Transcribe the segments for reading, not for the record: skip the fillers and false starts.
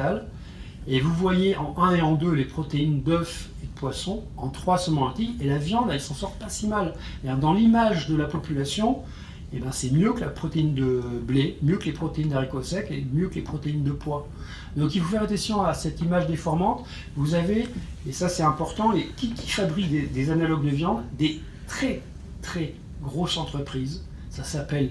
végétale. Et vous voyez en 1 et en 2 les protéines d'œufs et de poissons, en 3 seulement lentilles, et la viande, elle s'en sort pas si mal. Dans l'image de la population, eh ben, c'est mieux que la protéine de blé, mieux que les protéines d'haricots secs et mieux que les protéines de pois. Donc il faut faire attention à cette image déformante. Vous avez, et ça c'est important, qui fabriquent des analogues de viande, des très très grosses entreprises. Ça s'appelle,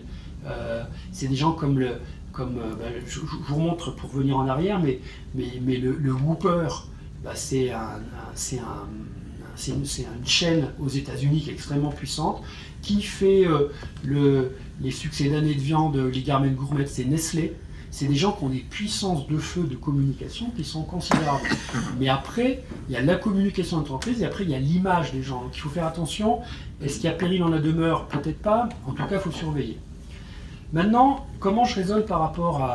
c'est des gens comme je vous montre pour venir en arrière, mais le Whopper, c'est une chaîne aux États-Unis qui est extrêmement puissante, qui fait les succès d'années de viande, les Garmin Gourmet, c'est Nestlé. C'est des gens qui ont des puissances de feu de communication qui sont considérables. Mais après, il y a la communication d'entreprise et après, il y a l'image des gens. Donc il faut faire attention. Est-ce qu'il y a péril en la demeure? Peut-être pas. En tout cas, il faut surveiller. Maintenant, comment je raisonne par rapport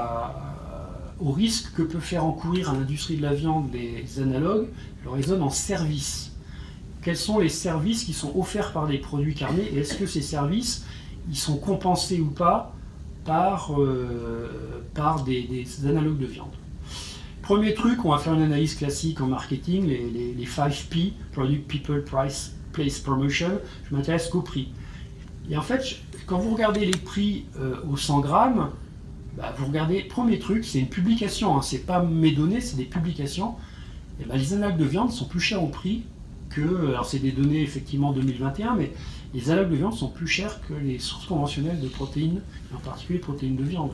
au risque que peut faire encourir à l'industrie de la viande des analogues? Je raisonne en services. Quels sont les services qui sont offerts par des produits carnés et est-ce que ces services ils sont compensés ou pas par des analogues de viande? Premier truc, on va faire une analyse classique en marketing, les 5 P, Product, People, Price, Place, Promotion. Je m'intéresse qu'au prix. Et en fait, quand vous regardez les prix au 100 grammes, vous regardez, premier truc, c'est une publication, c'est pas mes données, c'est des publications. Et les analogues de viande sont plus chers au prix que, alors c'est des données effectivement 2021, mais les analogues de viande sont plus chers que les sources conventionnelles de protéines, en particulier protéines de viande.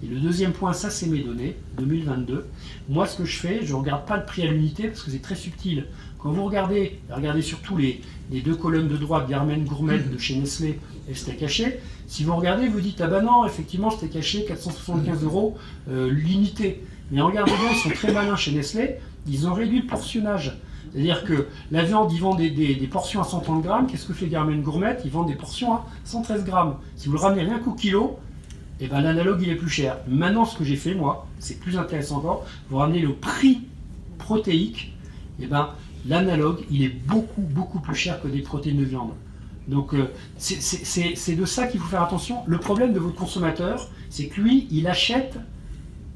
Et le deuxième point, ça c'est mes données, 2022. Moi ce que je fais, je ne regarde pas le prix à l'unité parce que c'est très subtil. Quand vous regardez surtout les deux colonnes de droite, Garmin Gourmet de chez Nestlé et Steak Haché, si vous regardez, vous dites, ah ben non, effectivement, Steak Haché, 475 € l'unité. Mais regardez bien, ils sont très malins chez Nestlé, ils ont réduit le portionnage. C'est-à-dire que la viande, ils vendent des portions à 130 grammes. Qu'est-ce que fait Garmin Gourmet? Ils vendent des portions à 113 grammes. Si vous le ramenez rien qu'au kilo, l'analogue il est plus cher. Maintenant, ce que j'ai fait, moi, c'est plus intéressant encore. Vous ramenez le prix protéique, l'analogue, il est beaucoup, beaucoup plus cher que des protéines de viande. Donc, c'est de ça qu'il faut faire attention. Le problème de votre consommateur, c'est que lui, il achète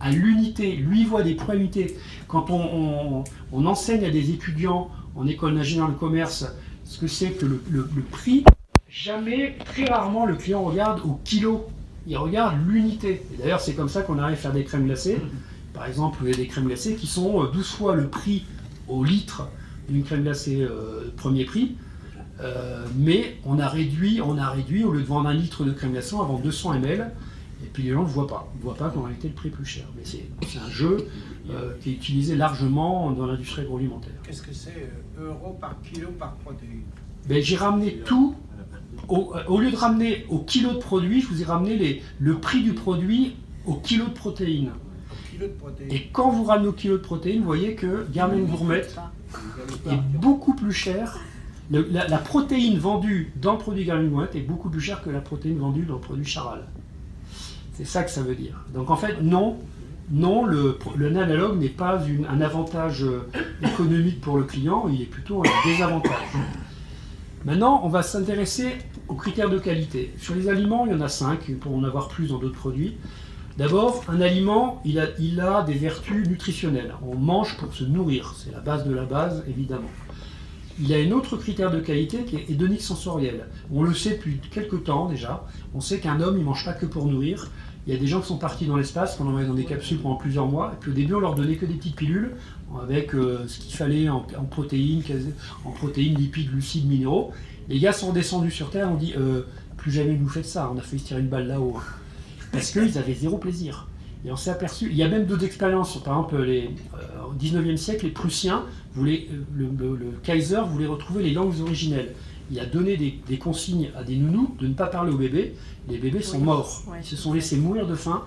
à l'unité, lui voit des points unités. Quand on enseigne à des étudiants en école d'ingénieur de commerce ce que c'est que le prix, jamais, très rarement, le client regarde au kilo, il regarde l'unité. Et d'ailleurs, c'est comme ça qu'on arrive à faire des crèmes glacées. Par exemple, il y a des crèmes glacées qui sont 12 fois le prix au litre d'une crème glacée premier prix. Mais on a réduit, au lieu de vendre 1 litre de crème glacée, on va vendre 200 ml. Et puis les gens ne voient pas. Ils ne voient pas qu'en réalité le prix est plus cher. Mais c'est un jeu qui est utilisé largement dans l'industrie agroalimentaire. Qu'est-ce que c'est euros par kilo par protéine? J'ai ramené tout, au lieu de ramener au kilo de produit, je vous ai ramené le prix du produit au kilo de protéines. Et quand vous ramenez au kilo de protéines, vous voyez que Garmin Gourmet est beaucoup plus cher. La protéine vendue dans le produit Garmin Gourmet est beaucoup plus chère que la protéine vendue dans le produit Charal. C'est ça que ça veut dire. Donc en fait, non, l'analogue n'est pas un avantage économique pour le client, il est plutôt un désavantage. Maintenant, on va s'intéresser aux critères de qualité. Sur les aliments, il y en a 5, pour en avoir plus dans d'autres produits. D'abord, un aliment, il a des vertus nutritionnelles. On mange pour se nourrir, c'est la base de la base, évidemment. Il a un autre critère de qualité qui est hédonique sensoriel. On le sait depuis quelques temps déjà. On sait qu'un homme, il ne mange pas que pour nourrir. Il y a des gens qui sont partis dans l'espace, qu'on envoyait dans des capsules pendant plusieurs mois. Et puis au début, on leur donnait que des petites pilules avec ce qu'il fallait en protéines, lipides, glucides, minéraux. Les gars sont redescendus sur Terre, on dit plus jamais vous faites ça. On a failli se tirer une balle là-haut. Parce qu'ils avaient zéro plaisir. Et on s'est aperçu, il y a même d'autres expériences. Par exemple, au 19e siècle, les Prussiens, le Kaiser voulait retrouver les langues originelles. Il a donné des consignes à des nounous de ne pas parler aux bébés. Les bébés sont morts. Ils se sont laissés mourir de faim.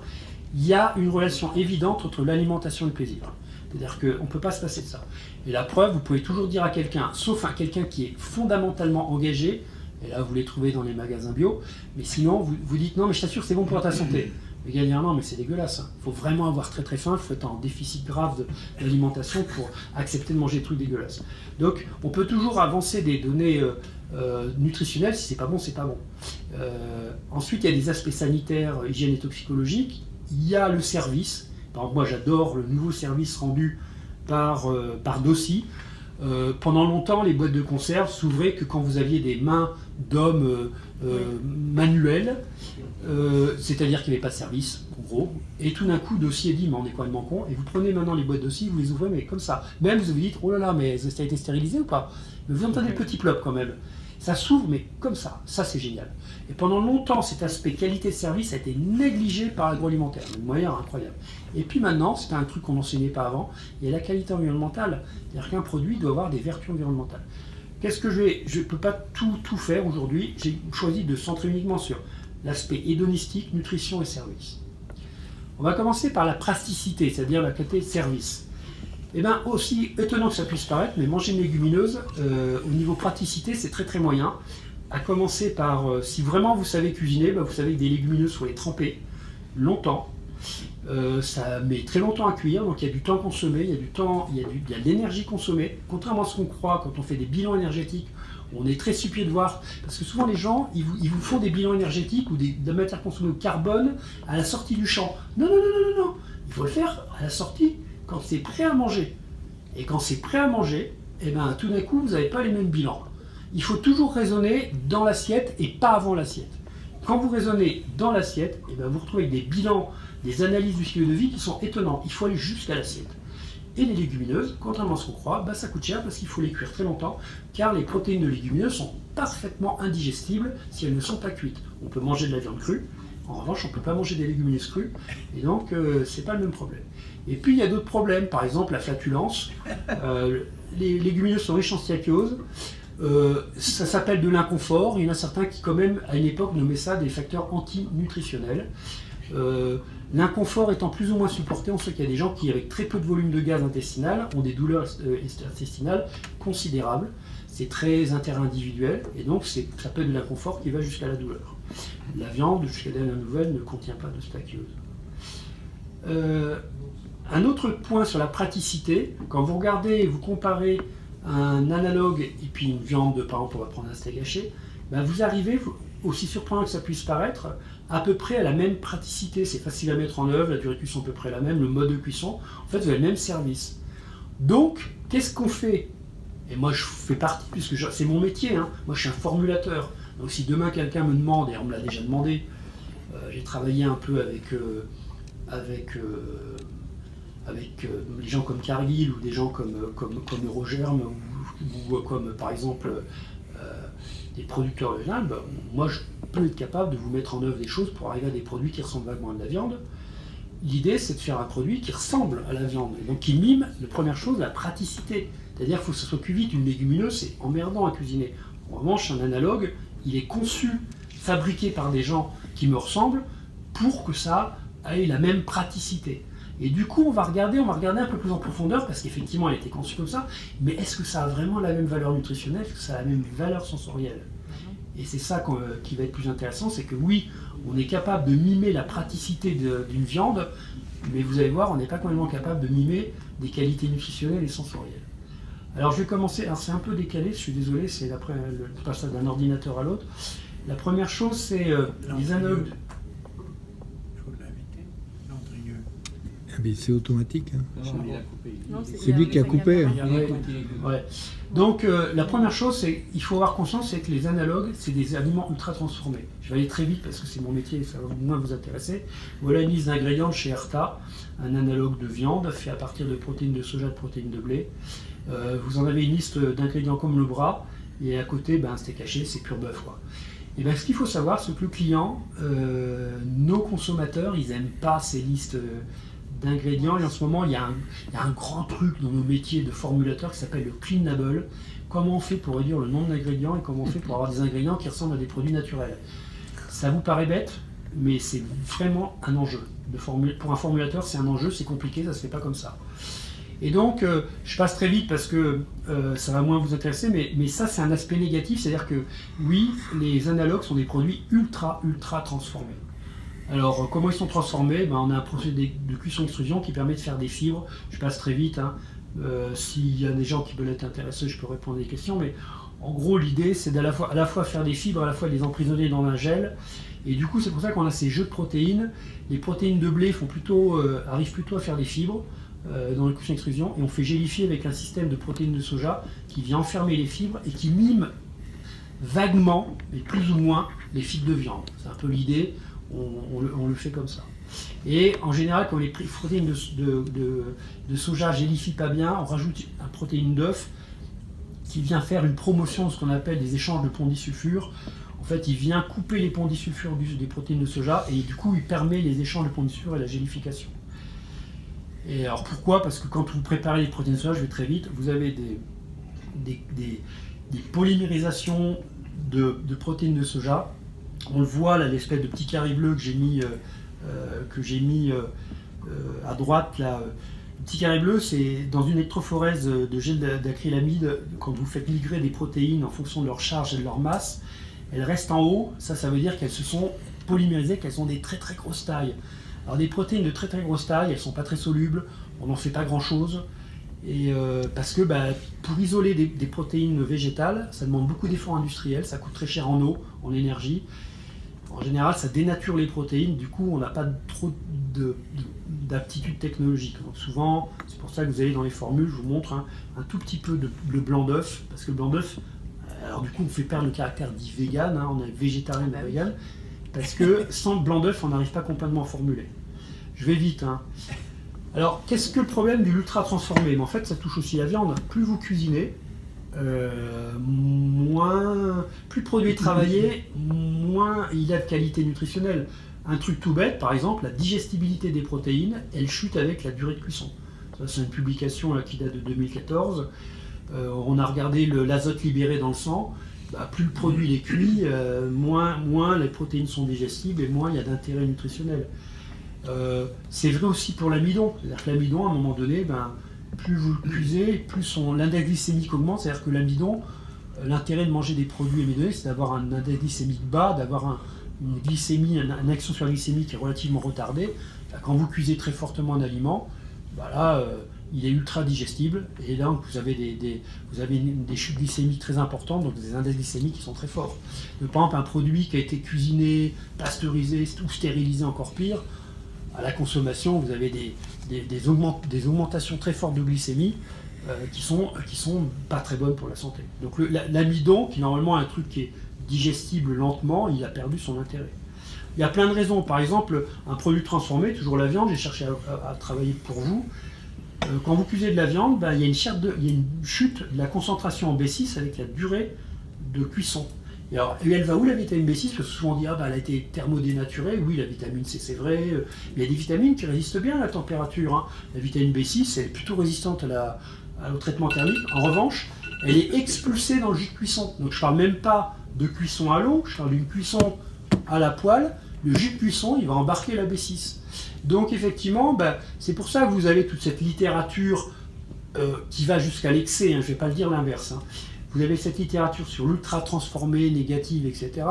Il y a une relation évidente entre l'alimentation et le plaisir. C'est-à-dire qu'on ne peut pas se passer de ça. Et la preuve, vous pouvez toujours dire à quelqu'un, sauf à quelqu'un qui est fondamentalement engagé, et là vous les trouvez dans les magasins bio, mais sinon vous dites non mais je t'assure c'est bon pour ta santé. Les gars disent non mais c'est dégueulasse. Il faut vraiment avoir très très faim, il faut être en déficit grave d'alimentation pour accepter de manger des trucs dégueulasses. Donc on peut toujours avancer des données nutritionnelles, si c'est pas bon, c'est pas bon. Ensuite il y a des aspects sanitaires, hygiène et toxicologiques, il y a le service. Par exemple, moi j'adore le nouveau service rendu par Dossi. Pendant longtemps, les boîtes de conserve s'ouvraient que quand vous aviez des mains d'hommes manuels, c'est-à-dire qu'il n'y avait pas de service, en gros. Et tout d'un coup, Dossi a dit, mais on est complètement con. Et vous prenez maintenant les boîtes Dossi, vous les ouvrez, mais comme ça. Même vous vous dites, oh là là, mais ça a été stérilisé ou pas? Mais vous entendez le petit plop quand même. Ça s'ouvre, mais comme ça. Ça, c'est génial. Et pendant longtemps, cet aspect qualité de service a été négligé par l'agroalimentaire, d'une manière incroyable. Et puis maintenant, c'est un truc qu'on n'enseignait pas avant, il y a la qualité environnementale. C'est-à-dire qu'un produit doit avoir des vertus environnementales. Qu'est-ce que je ne peux pas tout faire aujourd'hui. J'ai choisi de centrer uniquement sur l'aspect hédonistique, nutrition et service. On va commencer par la praticité, c'est-à-dire la qualité de service. Eh bien, aussi étonnant que ça puisse paraître, mais manger une légumineuse, au niveau praticité, c'est très très moyen. À commencer par, si vraiment vous savez cuisiner, vous savez que des légumineuses, il faut les tremper longtemps. Ça met très longtemps à cuire, donc il y a du temps consommé, il y a de l'énergie consommée. Contrairement à ce qu'on croit quand on fait des bilans énergétiques, on est très stupide de voir, parce que souvent les gens, ils vous font des bilans énergétiques ou de la matière consommée au carbone à la sortie du champ. Non, il faut le faire à la sortie, quand c'est prêt à manger. Et quand c'est prêt à manger, eh ben, tout d'un coup, vous n'avez pas les mêmes bilans. Il faut toujours raisonner dans l'assiette et pas avant l'assiette. Quand vous raisonnez dans l'assiette, eh ben, vous retrouvez des bilans, des analyses du cycle de vie qui sont étonnants. Il faut aller jusqu'à l'assiette. Et les légumineuses, contrairement à ce qu'on croit, ça coûte cher parce qu'il faut les cuire très longtemps, car les protéines de légumineuses sont parfaitement indigestibles si elles ne sont pas cuites. On peut manger de la viande crue, en revanche on ne peut pas manger des légumineuses crues, et donc c'est pas le même problème. Et puis il y a d'autres problèmes, par exemple la flatulence. Les légumineuses sont riches en stiakiose, ça s'appelle de l'inconfort. Il y en a certains qui quand même à une époque nommaient ça des facteurs antinutritionnels. L'inconfort étant plus ou moins supporté, on sait qu'il y a des gens qui, avec très peu de volume de gaz intestinal, ont des douleurs intestinales considérables. C'est très interindividuel, et donc ça peut être de l'inconfort qui va jusqu'à la douleur. La viande, jusqu'à la dernière nouvelle, ne contient pas de stiakiose. Un autre point sur la praticité, quand vous regardez et vous comparez un analogue et puis une viande, par exemple, on va prendre un steak haché, vous arrivez, aussi surprenant que ça puisse paraître, à peu près à la même praticité. C'est facile à mettre en œuvre, la durée de cuisson à peu près la même, le mode de cuisson. En fait, vous avez le même service. Donc, qu'est-ce qu'on fait? Et moi, je fais partie, puisque c'est mon métier, hein. Moi, je suis un formulateur. Donc, si demain quelqu'un me demande, et on me l'a déjà demandé, j'ai travaillé un peu avec des gens comme Cargill ou des gens comme Eurogerm ou comme par exemple des producteurs de viande, moi je peux être capable de vous mettre en œuvre des choses pour arriver à des produits qui ressemblent vaguement à de la viande. L'idée c'est de faire un produit qui ressemble à la viande, et donc qui mime, la première chose, la praticité. C'est-à-dire qu'il faut que ça soit cuit vite. Une légumineuse, c'est emmerdant à cuisiner. En revanche, un analogue, il est conçu, fabriqué par des gens qui me ressemblent pour que ça ait la même praticité. Et du coup, on va regarder un peu plus en profondeur, parce qu'effectivement, elle a été conçue comme ça, mais est-ce que ça a vraiment la même valeur nutritionnelle? Est-ce que ça a la même valeur sensorielle? Et c'est ça qui va être plus intéressant, c'est que oui, on est capable de mimer la praticité d'une viande, mais vous allez voir, on n'est pas complètement capable de mimer des qualités nutritionnelles et sensorielles. Alors je vais commencer, alors c'est un peu décalé, je suis désolé, c'est le passage d'un ordinateur à l'autre. La première chose, c'est les analogues. C'est automatique. Hein. Non, c'est lui qui a coupé. Ouais. Donc la première chose, c'est il faut avoir conscience, c'est que les analogues, c'est des aliments ultra transformés. Je vais aller très vite parce que c'est mon métier et ça va moins vous intéresser. Voilà une liste d'ingrédients chez Erta, un analogue de viande fait à partir de protéines de soja, de protéines de blé. Vous en avez une liste d'ingrédients comme le bras, et à côté, un steak haché, c'est pur bœuf, quoi. Et ce qu'il faut savoir, c'est que le client, nos consommateurs, ils n'aiment pas ces listes d'ingrédients, et en ce moment il y a un grand truc dans nos métiers de formulateurs qui s'appelle le cleanable. Comment on fait pour réduire le nombre d'ingrédients et comment on fait pour avoir des ingrédients qui ressemblent à des produits naturels? Ça vous paraît bête, mais c'est vraiment un enjeu. Pour un formulateur, c'est un enjeu, c'est compliqué, ça se fait pas comme ça. Et donc, je passe très vite parce que ça va moins vous intéresser, mais ça c'est un aspect négatif, c'est-à-dire que oui, les analogues sont des produits ultra transformés. Alors, comment ils sont transformés? On a un procédé de cuisson-extrusion qui permet de faire des fibres. Je passe très vite, hein. S'il y a des gens qui veulent être intéressés, je peux répondre à des questions, mais en gros, l'idée, c'est à la fois faire des fibres, à la fois les emprisonner dans un gel. Et du coup, c'est pour ça qu'on a ces jeux de protéines. Les protéines de blé arrivent plutôt à faire des fibres dans les cuissons extrusion, et on fait gélifier avec un système de protéines de soja qui vient enfermer les fibres et qui mime vaguement, mais plus ou moins, les fibres de viande. C'est un peu l'idée, on le fait comme ça. Et en général, quand les protéines de soja gélifient pas bien, on rajoute une protéine d'œuf qui vient faire une promotion de ce qu'on appelle des échanges de ponts disulfure. En fait, il vient couper les ponts disulfure des protéines de soja et du coup, il permet les échanges de ponts disulfure et la gélification. Et alors pourquoi? Parce que quand vous préparez les protéines de soja, je vais très vite, vous avez des polymérisations de protéines de soja. On le voit là, l'espèce de petit carré bleu que j'ai mis à droite là. Le petit carré bleu, c'est dans une électrophorèse de gel d'acrylamide. Quand vous faites migrer des protéines en fonction de leur charge et de leur masse, elles restent en haut. Ça veut dire qu'elles se sont polymérisées, qu'elles ont des très très grosses tailles. Alors des protéines de très très grosse taille, elles ne sont pas très solubles, on n'en fait pas grand chose. Et parce que pour isoler des protéines végétales, ça demande beaucoup d'efforts industriels, ça coûte très cher en eau, en énergie. En général, ça dénature les protéines, du coup, on n'a pas trop d'aptitude technologique. Donc souvent, c'est pour ça que vous allez dans les formules, je vous montre un tout petit peu de blanc d'œuf, parce que le blanc d'œuf, alors du coup, on fait perdre le caractère dit vegan, on est végétarien ou vegan, parce que sans le blanc d'œuf, on n'arrive pas complètement à formuler. Je vais vite. Alors, qu'est-ce que le problème de l'ultra transformé? En fait, ça touche aussi la viande. Plus vous cuisinez, plus le produit est travaillé, moins il a de qualité nutritionnelle. Un truc tout bête, par exemple, la digestibilité des protéines, elle chute avec la durée de cuisson. Ça, c'est une publication là, qui date de 2014. On a regardé l'azote libéré dans le sang. Plus le produit est cuit, moins les protéines sont digestibles et moins il y a d'intérêt nutritionnel. C'est vrai aussi pour l'amidon. C'est-à-dire que l'amidon, à un moment donné, plus vous le cuisez, plus l'index glycémique augmente. C'est-à-dire que l'amidon, l'intérêt de manger des produits amidonnés, c'est d'avoir un index glycémique bas, d'avoir une glycémie, une action sur la glycémie qui est relativement retardée. Quand vous cuisez très fortement un aliment, il est ultra digestible et là vous avez des chutes glycémiques très importantes, donc des index glycémiques qui sont très forts. Donc, par exemple, un produit qui a été cuisiné, pasteurisé ou stérilisé, encore pire, à la consommation, vous avez des augmentations très fortes de glycémie qui sont pas très bonnes pour la santé. Donc l'amidon, qui normalement est un truc qui est digestible lentement, il a perdu son intérêt. Il y a plein de raisons. Par exemple, un produit transformé, toujours la viande, j'ai cherché à travailler pour vous. Quand vous cuisez de la viande, il y a une chute de la concentration en B6 avec la durée de cuisson. Et elle va où la vitamine B6? Parce que souvent on dit elle a été thermodénaturée. Oui, la vitamine C c'est vrai. Il y a des vitamines qui résistent bien à la température. La vitamine B6 elle est plutôt résistante au traitement thermique. En revanche, elle est expulsée dans le jus de cuisson. Donc je ne parle même pas de cuisson à l'eau, je parle d'une cuisson à la poêle. Le jus de cuisson, il va embarquer la B6. Donc effectivement, c'est pour ça que vous avez toute cette littérature qui va jusqu'à l'excès, je ne vais pas le dire l'inverse. Vous avez cette littérature sur l'ultra transformé, négative, etc.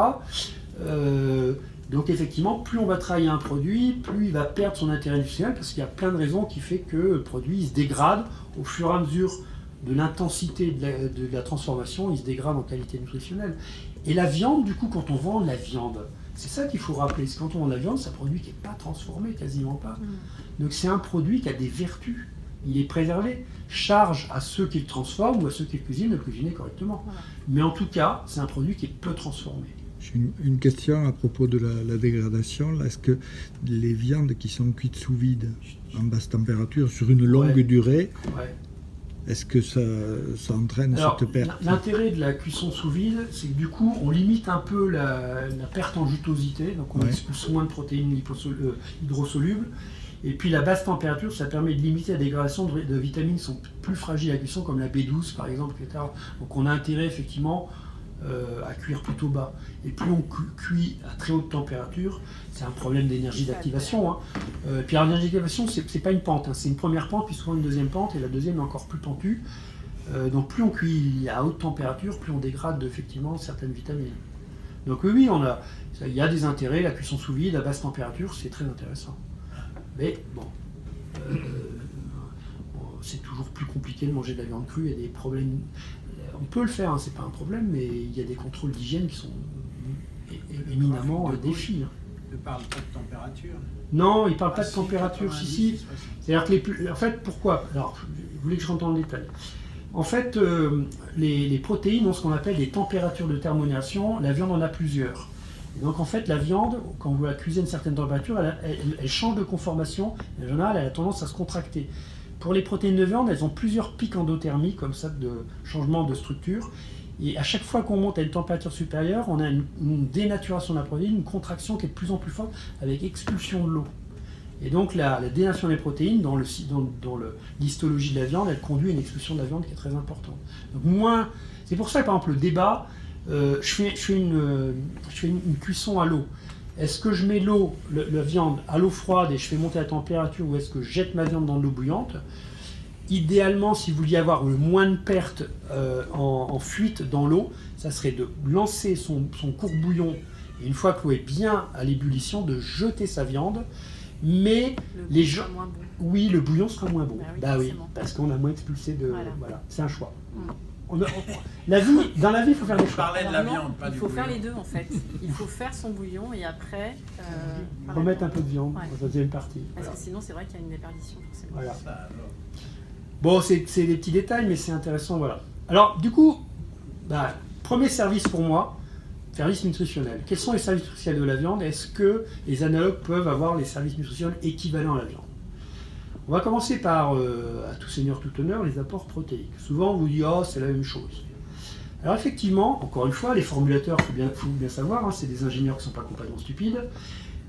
Donc effectivement, plus on va travailler un produit, plus il va perdre son intérêt industriel, parce qu'il y a plein de raisons qui font que le produit il se dégrade au fur et à mesure de l'intensité de la transformation, il se dégrade en qualité nutritionnelle. Et la viande, du coup, quand on vend de la viande, c'est ça qu'il faut rappeler, c'est quand on vend de la viande, c'est un produit qui n'est pas transformé, quasiment pas. Donc c'est un produit qui a des vertus, il est préservé. Charge à ceux qui le transforment ou à ceux qui le cuisinent de le cuisiner correctement. Voilà. Mais en tout cas, c'est un produit qui est peu transformé. J'ai une question à propos de la dégradation. Est-ce que les viandes qui sont cuites sous vide, en basse température, sur une longue durée, est-ce que ça entraîne cette perte? L'intérêt de la cuisson sous vide, c'est que du coup, on limite un peu la perte en jutosité, donc on expulse moins de protéines hydrosolubles. Et puis la basse température, ça permet de limiter la dégradation de vitamines qui sont plus fragiles à la cuisson, comme la B12 par exemple, etc. Donc on a intérêt effectivement à cuire plutôt bas. Et plus on cuit à très haute température, c'est un problème d'énergie d'activation. Puis l'énergie d'activation, c'est pas une pente, c'est une première pente, puis souvent une deuxième pente, et la deuxième est encore plus pentue. Donc plus on cuit à haute température, plus on dégrade effectivement certaines vitamines. Donc oui, il y a des intérêts, la cuisson sous vide à basse température, c'est très intéressant. Mais bon, c'est toujours plus compliqué de manger de la viande crue, il y a des problèmes. On peut le faire, hein, c'est pas un problème, mais il y a des contrôles d'hygiène qui sont éminemment un défi. Ne parle pas de température. Non, il parle pas de température, 90, si. 60. C'est-à-dire que en fait, pourquoi? Alors, vous voulez que je rentre dans le détail? En fait, les protéines ont ce qu'on appelle des températures de thermonation. La viande en a plusieurs. Et donc, en fait, la viande, quand vous la cuisez à une certaine température, elle change de conformation. En général, elle a tendance à se contracter. Pour les protéines de viande, elles ont plusieurs pics endothermiques, comme ça, de changement de structure. Et à chaque fois qu'on monte à une température supérieure, on a une dénaturation de la protéine, une contraction qui est de plus en plus forte avec expulsion de l'eau. Et donc la dénaturation des protéines, dans l'histologie de la viande, elle conduit à une expulsion de la viande qui est très importante. Donc c'est pour ça que par exemple le débat, je fais une cuisson à l'eau. Est-ce que je mets la viande à l'eau froide et je fais monter la température, ou est-ce que je jette ma viande dans de l'eau bouillante? Idéalement, si vous vouliez avoir le moins de pertes en fuite dans l'eau, ça serait de lancer son court bouillon, et une fois que l'eau est bien à l'ébullition, de jeter sa viande. Mais les gens, moins bon. oui, le bouillon sera moins bon. Bah oui, Parce qu'on a moins expulsé de. Voilà. Voilà, c'est un choix. Mm. Dans la vie, il faut faire des Je choix. parlais de la Alors non, viande, pas il du faut bouillon. faire les deux en fait. Il faut faire son bouillon et après Remettre un peu de viande Ouais. dans la deuxième partie. Parce Voilà. que sinon c'est vrai qu'il y a une déperdition forcément. Voilà. Ça, alors. Bon, c'est des petits détails, mais c'est intéressant, voilà. Alors, du coup, premier service pour moi, service nutritionnel. Quels sont les services nutritionnels de la viande? Est-ce que les analogues peuvent avoir les services nutritionnels équivalents à la viande? On va commencer par, à tout seigneur, tout honneur, les apports protéiques. Souvent, on vous dit, oh, c'est la même chose. Alors effectivement, encore une fois, les formulateurs, il faut bien savoir, hein, c'est des ingénieurs qui ne sont pas complètement stupides,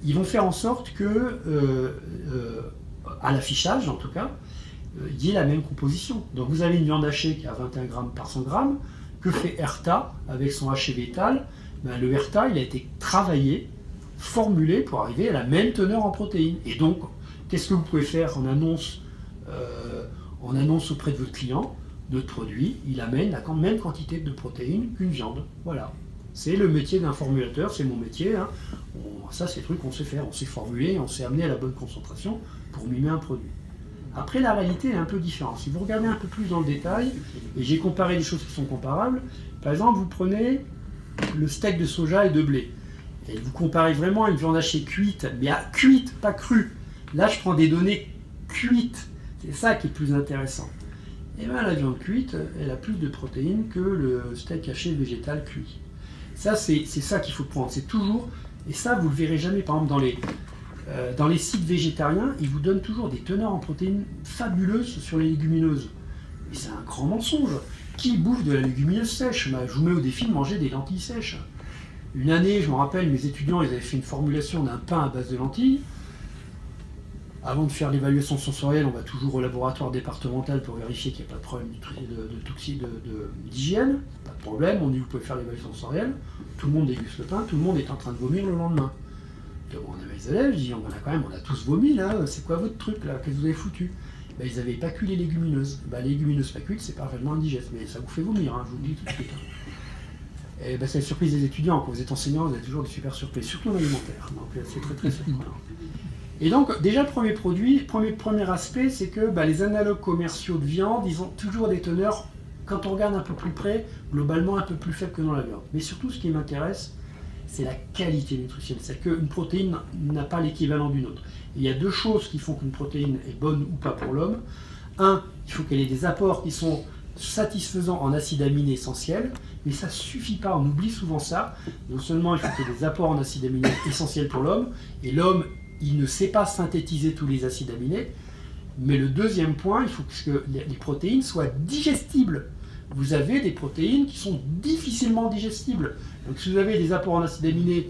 ils vont faire en sorte que, à l'affichage en tout cas, il y ait la même composition. Donc vous avez une viande hachée qui a 21 grammes par 100 grammes. Que fait Herta avec son haché végétal? Le Herta, il a été travaillé, formulé pour arriver à la même teneur en protéines. Et donc, qu'est-ce que vous pouvez faire en annonce auprès de votre client? Notre produit, il amène la même quantité de protéines qu'une viande. Voilà. C'est le métier d'un formulateur, c'est mon métier. Hein. Ça, c'est le truc qu'on sait faire. On sait formuler, on sait amener à la bonne concentration pour mimer un produit. Après, la réalité est un peu différente. Si vous regardez un peu plus dans le détail, et j'ai comparé des choses qui sont comparables, par exemple, vous prenez le steak de soja et de blé, et vous comparez vraiment à une viande hachée cuite, mais cuite, pas crue. Là, je prends des données cuites. C'est ça qui est plus intéressant. Et bien, la viande cuite, elle a plus de protéines que le steak haché végétal cuit. Ça, c'est ça qu'il faut prendre. C'est toujours, et ça, vous le verrez jamais, par exemple, dans les sites végétariens, ils vous donnent toujours des teneurs en protéines fabuleuses sur les légumineuses. Mais c'est un grand mensonge. Qui bouffe de la légumineuse sèche? Je vous mets au défi de manger des lentilles sèches. Une année, je me rappelle, mes étudiants, ils avaient fait une formulation d'un pain à base de lentilles. Avant de faire l'évaluation sensorielle, on va toujours au laboratoire départemental pour vérifier qu'il n'y a pas de problème d'hygiène. Pas de problème, on dit vous pouvez faire l'évaluation sensorielle. Tout le monde déguste le pain, tout le monde est en train de vomir le lendemain. On avait les élèves, je dis on a tous vomi là, c'est quoi votre truc là, qu'est-ce que vous avez foutu? Ils n'avaient pas cuit les légumineuses. Les légumineuses pas cuites, c'est parfaitement indigeste, mais ça vous fait vomir, hein, je vous le dis tout de suite. Et c'est la surprise des étudiants, quand vous êtes enseignant, vous avez toujours des super surprises, surtout en alimentaire, donc c'est très très surprenant. Et donc déjà premier aspect, c'est que les analogues commerciaux de viande, ils ont toujours des teneurs, quand on regarde un peu plus près, globalement un peu plus faibles que dans la viande. Mais surtout ce qui m'intéresse, c'est la qualité nutritionnelle, c'est qu'une protéine n'a pas l'équivalent d'une autre. Et il y a deux choses qui font qu'une protéine est bonne ou pas pour l'homme. Un, il faut qu'elle ait des apports qui sont satisfaisants en acides aminés essentiels, mais ça ne suffit pas, on oublie souvent ça. Non seulement il faut qu'il y ait des apports en acides aminés essentiels pour l'homme, et l'homme, il ne sait pas synthétiser tous les acides aminés, mais le deuxième point, il faut que les protéines soient digestibles. Vous avez des protéines qui sont difficilement digestibles. Donc si vous avez des apports en acides aminés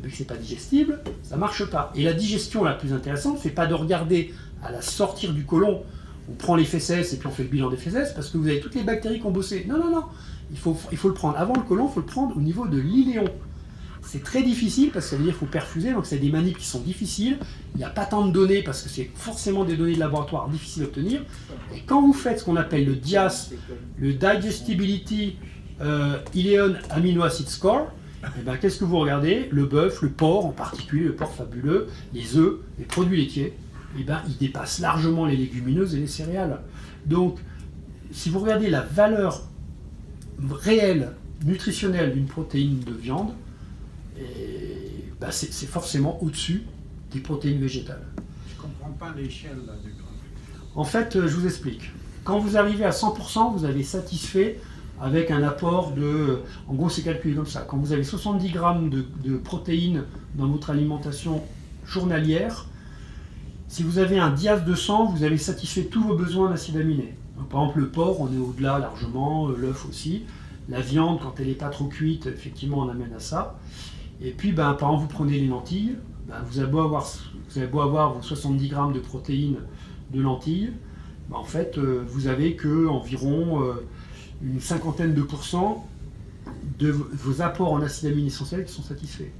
mais que ce n'est pas digestible, ça ne marche pas. Et la digestion la plus intéressante, c'est pas de regarder à la sortir du côlon, on prend les fesses et puis on fait le bilan des fesses, parce que vous avez toutes les bactéries qui ont bossé. Non, non, non. Il faut le prendre avant le côlon, il faut le prendre au niveau de l'iléon. C'est très difficile parce que ça veut dire qu'il faut perfuser, donc c'est des manips qui sont difficiles. Il n'y a pas tant de données parce que c'est forcément des données de laboratoire difficiles à obtenir. Et quand vous faites ce qu'on appelle le DIAS, le Digestibility Ileon Amino Acid Score, qu'est-ce que vous regardez? Le bœuf, le porc en particulier, le porc fabuleux, les œufs, les produits laitiers, ils dépassent largement les légumineuses et les céréales. Donc, si vous regardez la valeur réelle, nutritionnelle d'une protéine de viande, c'est forcément au-dessus des protéines végétales. Je ne comprends pas l'échelle là du grand. En fait, je vous explique. Quand vous arrivez à 100%, vous avez satisfait avec un apport de... En gros, c'est calculé comme ça. Quand vous avez 70 grammes de protéines dans votre alimentation journalière, si vous avez un DIAS de 100, vous avez satisfait tous vos besoins d'acides aminés. Donc, par exemple, le porc, on est au-delà largement, l'œuf aussi. La viande, quand elle n'est pas trop cuite, effectivement, on amène à ça. Et puis, par exemple, vous prenez les lentilles, vous avez beau avoir vos 70 grammes de protéines de lentilles, en fait, vous avez qu'environ une cinquantaine de pourcents de vos apports en acides aminés essentiels qui sont satisfaits.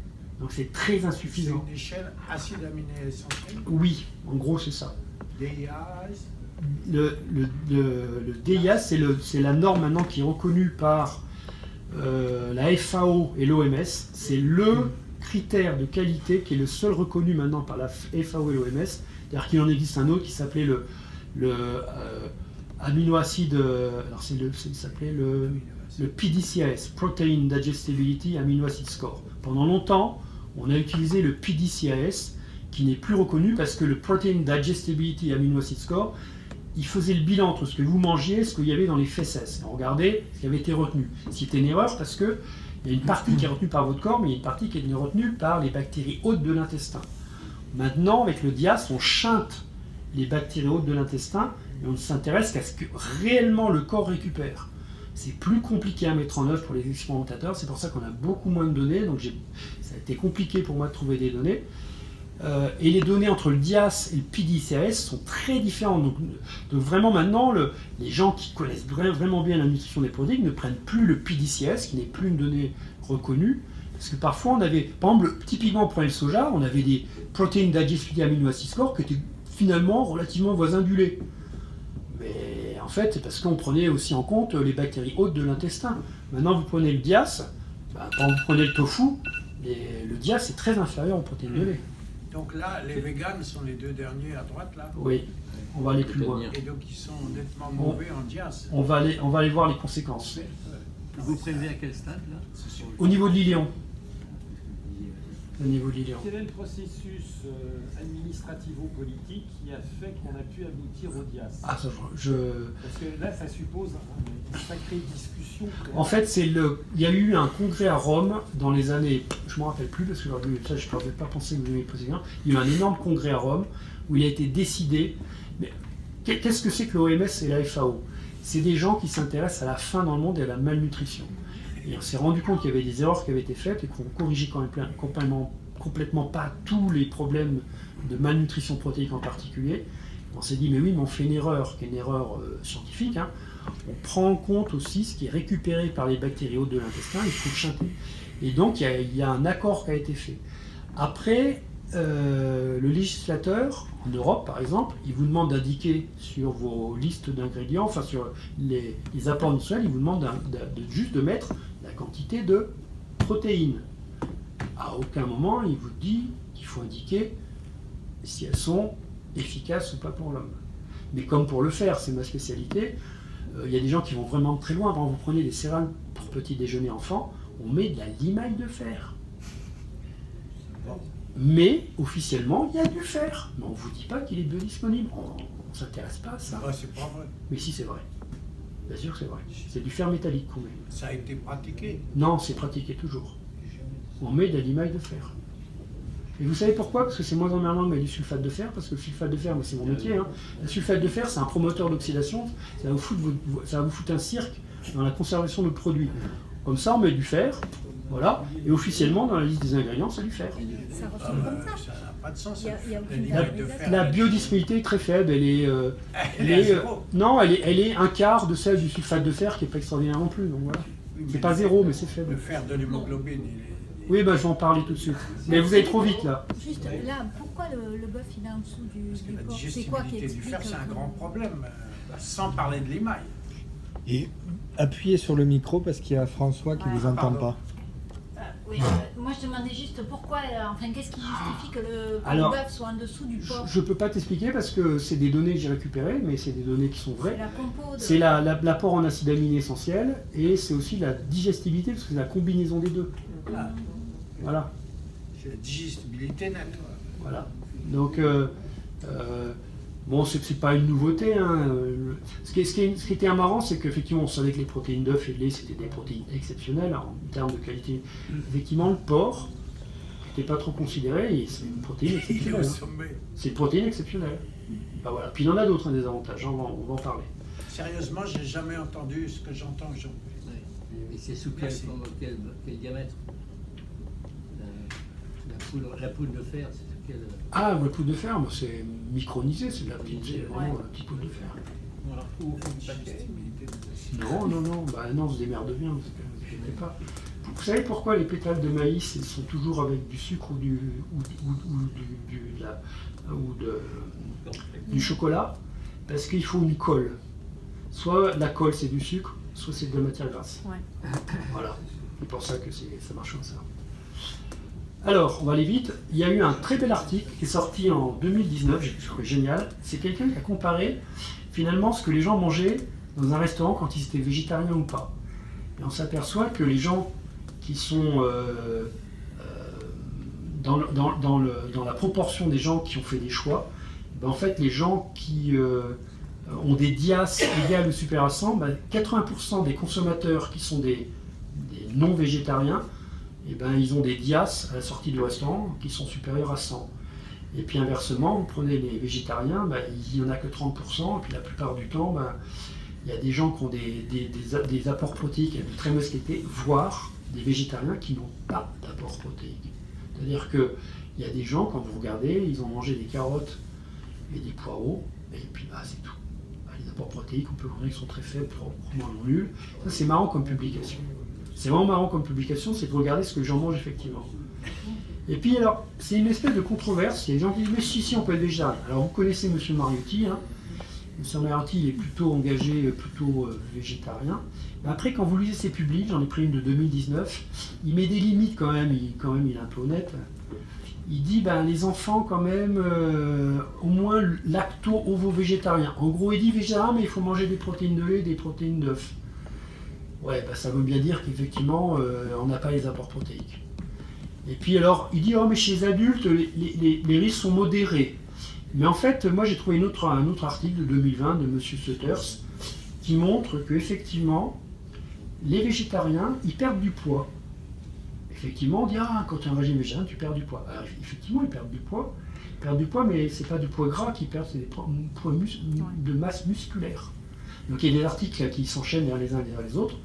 Donc c'est très insuffisant. C'est une échelle acides aminés essentiels. Oui, en gros c'est ça. DIAS. Le DIAS, c'est la norme maintenant qui est reconnue par la FAO et l'OMS. C'est le critère de qualité qui est le seul reconnu maintenant par la FAO et l'OMS. C'est-à-dire qu'il en existe un autre qui s'appelait le aminoacide, alors il s'appelait le PDCAS, Protein Digestibility Amino Acid Score. Pendant longtemps, on a utilisé le PDCAS, qui n'est plus reconnu parce que le Protein Digestibility Amino Acid Score, il faisait le bilan entre ce que vous mangiez et ce qu'il y avait dans les fesses. On regardait ce qui avait été retenu. C'était une erreur parce qu'il y a une partie qui est retenue par votre corps, mais il y a une partie qui est retenue par les bactéries hôtes de l'intestin. Maintenant, avec le DIAS, on chinte les bactéries hôtes de l'intestin et on s'intéresse qu'à ce que réellement le corps récupère. C'est plus compliqué à mettre en œuvre pour les expérimentateurs, c'est pour ça qu'on a beaucoup moins de données, donc ça a été compliqué pour moi de trouver des données. Et les données entre le DIAS et le PDCAS sont très différentes. Donc vraiment maintenant, les gens qui connaissent vraiment bien la nutrition des protéines ne prennent plus le PDCAS, qui n'est plus une donnée reconnue, parce que parfois on avait, par exemple, typiquement pour le soja, on avait des Protein Digestibility Amino Acid Score qui étaient finalement relativement voisins du lait. Mais en fait, c'est parce qu'on prenait aussi en compte les bactéries hôtes de l'intestin. Maintenant, vous prenez le DIAS, quand vous prenez le tofu, le DIAS est très inférieur aux protéines de lait. Donc là, les véganes sont les deux derniers à droite là. Oui, on va aller plus loin. Et donc ils sont nettement mauvais en DIAS. On va aller voir les conséquences. Vous prélevez à quel stade là? Au niveau de l'iléon. Au niveau de l'iléon. Quel est le processus administrativo-politique qui a fait qu'on a pu aboutir au DIAS? Parce que là, ça suppose une sacrée discussion. En fait, il y a eu un congrès à Rome dans les années, je ne me rappelle plus parce que ça, je ne pouvais pas penser que vous m'avez posé bien. Il y a eu un énorme congrès à Rome où il a été décidé. Mais qu'est-ce que c'est que l'OMS et la FAO? C'est des gens qui s'intéressent à la faim dans le monde et à la malnutrition. Et on s'est rendu compte qu'il y avait des erreurs qui avaient été faites et qu'on corrigeait complètement pas tous les problèmes de malnutrition protéique en particulier. On s'est dit, mais oui, mais on fait une erreur, qui est une erreur scientifique. Hein. On prend en compte aussi ce qui est récupéré par les bactéries hôtes de l'intestin, il faut le chanter. Et donc, il y a un accord qui a été fait. Après, le législateur, en Europe par exemple, il vous demande d'indiquer sur vos listes d'ingrédients, enfin sur les apports nutritionnels, il vous demande juste de mettre la quantité de protéines. À aucun moment, il vous dit qu'il faut indiquer si elles sont efficaces ou pas pour l'homme. Mais comme pour le faire, c'est ma spécialité, il y a des gens qui vont vraiment très loin. Quand vous prenez des céréales pour petit déjeuner enfant, on met de la limaille de fer. Mais officiellement, il y a du fer. Mais on ne vous dit pas qu'il est biodisponible. On ne s'intéresse pas à ça. Ah, c'est pas vrai. Mais si, c'est vrai. Bien sûr que c'est vrai. C'est du fer métallique qu'on met. Ça a été pratiqué. Non, c'est pratiqué toujours. On met de la limaille de fer. Et vous savez pourquoi? Parce que c'est moins emmerdant de mettre du sulfate de fer, parce que le sulfate de fer, moi c'est mon métier. Hein. Le sulfate de fer, c'est un promoteur d'oxydation, ça va vous foutre un cirque dans la conservation de produits. Comme ça, on met du fer, voilà, et officiellement, dans la liste des ingrédients, c'est du fer. Ça ressemble comme ça. Ça n'a pas de sens. Il y a aucune limaille de fer. La biodisponibilité est très faible, elle Elle est à zéro. non, elle est un quart de celle du sulfate de fer, qui n'est pas extraordinaire non plus, donc voilà. C'est pas zéro, mais c'est faible. Le fer de l'hémoglobine, Oui, je vais en parler tout de suite. Mais vous allez trop vite, là. Juste là, pourquoi le bœuf il est en dessous parce que du la porc? C'est quoi qui digestibilité du explique fer, c'est un que- grand problème. Sans parler de l'émail. Et appuyez sur le micro parce qu'il y a François qui Ouais. vous entend Pardon. pas. Oui, moi Moi, je demandais juste pourquoi, enfin, qu'est-ce qui justifie que le Alors, bœuf soit en dessous du porc? Je ne peux pas t'expliquer parce que c'est des données que j'ai récupérées, mais c'est des données qui sont C'est vraies. la compo de... C'est l'apport en acides aminés essentiels et c'est aussi la digestibilité parce que c'est la combinaison des deux. Ah, Voilà. c'est la digestibilité nette. Voilà. Donc, bon, c'est pas une nouveauté. Hein. Ce qui était marrant, c'est qu'effectivement, on savait que les protéines d'œufs et de lait, c'était des protéines exceptionnelles en termes de qualité. Effectivement, le porc n'était pas trop considéré, et c'est une protéine Il est exceptionnelle. au Hein. sommet. C'est une protéine exceptionnelle. Ben voilà. Puis il y en a d'autres, hein, des avantages, hein, on va en parler. Sérieusement, j'ai jamais entendu ce que j'entends aujourd'hui. Et c'est sous quel, Merci. quel diamètre la poudre de fer, c'est sous quel... Ah, le poudre de fer, moi, c'est micronisé, c'est de la c'est vraiment Ouais. un petit poudre de fer. Voilà. Digestibilité des acides. Non, on se démerde bien, parce que je ne sais pas. Vous savez pourquoi les pétales de maïs ils sont toujours avec du sucre ou du chocolat? Parce qu'il faut une colle. Soit la colle c'est du sucre, soit c'est de la matière grasse. Ouais. Voilà. C'est pour ça que ça marche comme ça. Alors, on va aller vite. Il y a eu un très bel article qui est sorti en 2019, je trouve génial. C'est quelqu'un qui a comparé finalement ce que les gens mangeaient dans un restaurant quand ils étaient végétariens ou pas. Et on s'aperçoit que les gens qui sont dans la proportion des gens qui ont fait des choix, ben en fait, les gens qui ont des DIAS égales ou supérieures à 100, ben 80% des consommateurs qui sont des non-végétariens, et ben, ils ont des DIAS à la sortie du restaurant qui sont supérieurs à 100. Et puis inversement, vous prenez les végétariens, ben, il n'y en a que 30%, et puis la plupart du temps, ben, il y a des gens qui ont des apports protéiques de très mauvaise qualité, voire des végétariens qui n'ont pas d'apport protéique. C'est-à-dire qu'il y a des gens, quand vous regardez, ils ont mangé des carottes et des poireaux, et puis bah, c'est tout. Bah, les apports protéiques, on peut comprendre qu'ils sont très faibles, probablement nuls. Ça, c'est marrant comme publication. C'est vraiment marrant comme publication, c'est de regarder ce que j'en mange effectivement. Et puis alors, c'est une espèce de controverse, il y a des gens qui disent mais si, on peut être végétarien. Alors vous connaissez M. Mariotti, hein. M. Mariotti il est plutôt engagé, plutôt végétarien. Mais après, quand vous lisez ses publics, j'en ai pris une de 2019, il met des limites quand même, il est un peu honnête. Il dit ben, les enfants quand même, au moins lacto-ovo-végétarien. En gros, il dit végétarien, mais il faut manger des protéines de lait et des protéines d'œufs. Ouais, bah, ça veut bien dire qu'effectivement, on n'a pas les apports protéiques. Et puis alors, il dit, oh mais chez les adultes, les risques sont modérés. Mais en fait, moi j'ai trouvé un autre article de 2020 de M. Sutters qui montre qu'effectivement, les végétariens, ils perdent du poids. Effectivement, on dit, ah, quand tu as un régime végétarien, tu perds du poids. Alors, effectivement, ils perdent du poids, mais c'est pas du poids gras qu'ils perdent, c'est des poids de masse musculaire. Donc il y a des articles qui s'enchaînent les uns derrière les autres.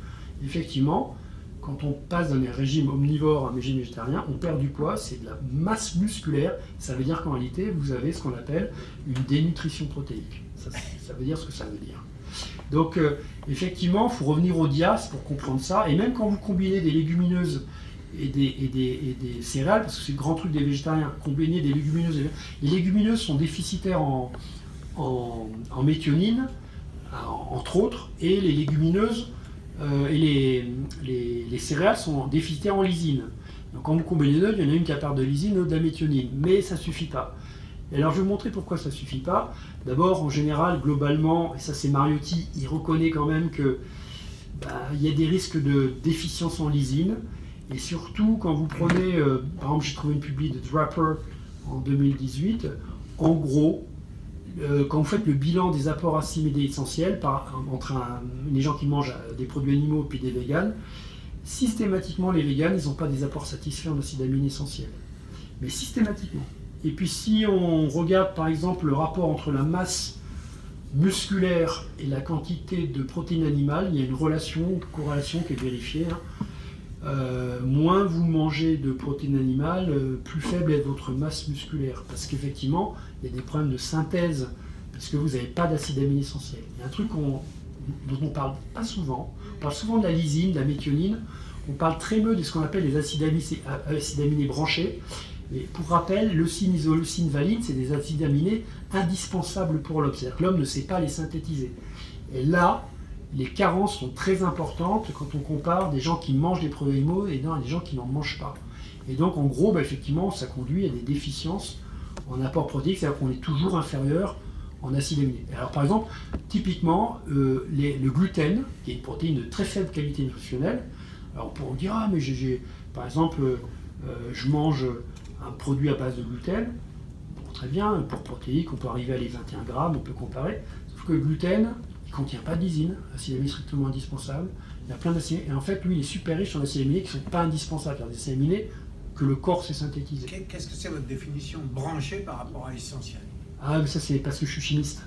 Effectivement, quand on passe d'un régime omnivore à un régime végétarien, on perd du poids, c'est de la masse musculaire. Ça veut dire qu'en réalité, vous avez ce qu'on appelle une dénutrition protéique. Ça veut dire ce que ça veut dire. Donc, effectivement, il faut revenir au DIAS pour comprendre ça. Et même quand vous combinez des légumineuses et des céréales, parce que c'est le grand truc des végétariens, combiner des légumineuses. Les légumineuses sont déficitaires en méthionine, entre autres, et les légumineuses et les céréales sont déficitaires en lysine. Donc quand vous combinez les deux, il y en a une qui a part de lysine, l'autre de la méthionine, mais ça ne suffit pas. Et alors je vais vous montrer pourquoi ça ne suffit pas. D'abord, en général, globalement, et ça c'est Mariotti, il reconnaît quand même que y a des risques de déficience en lysine, et surtout quand vous prenez, par exemple j'ai trouvé une publi de Draper en 2018, en gros, quand vous faites le bilan des apports acides aminés essentiels entre les gens qui mangent des produits animaux et des véganes, systématiquement les véganes, ils n'ont pas des apports satisfaits en acides aminés essentiels. Mais systématiquement. Et puis si on regarde par exemple le rapport entre la masse musculaire et la quantité de protéines animales, il y a une corrélation qui est vérifiée. Moins vous mangez de protéines animales, plus faible est votre masse musculaire. Parce qu'effectivement, il y a des problèmes de synthèse, parce que vous n'avez pas d'acides aminés essentiels. Il y a un truc dont on ne parle pas souvent. On parle souvent de la lysine, de la méthionine. On parle très peu de ce qu'on appelle les acides aminés branchés. Et pour rappel, leucine, isoleucine, valine, c'est des acides aminés indispensables pour l'homme. C'est-à-dire que l'homme ne sait pas les synthétiser. Et là, les carences sont très importantes quand on compare des gens qui mangent des produits animaux et des gens qui n'en mangent pas. Et donc, en gros, effectivement, ça conduit à des déficiences en apport protéique, c'est-à-dire qu'on est toujours inférieur en acides aminés. Alors, par exemple, typiquement, le gluten, qui est une protéine de très faible qualité nutritionnelle, alors on pourrait dire, ah, mais par exemple, je mange un produit à base de gluten, bon, très bien, pour protéique, on peut arriver à les 21 grammes, on peut comparer, sauf que le gluten, il ne contient pas de lysine, acide aminé strictement indispensable, il y a plein d'acides aminés, et en fait, lui, il est super riche en acides aminés qui ne sont pas indispensables, c'est-à-dire des acides aminés que le corps sait synthétiser. Qu'est-ce que c'est votre définition branchée par rapport à essentiel? Ah, mais ça, c'est parce que je suis chimiste.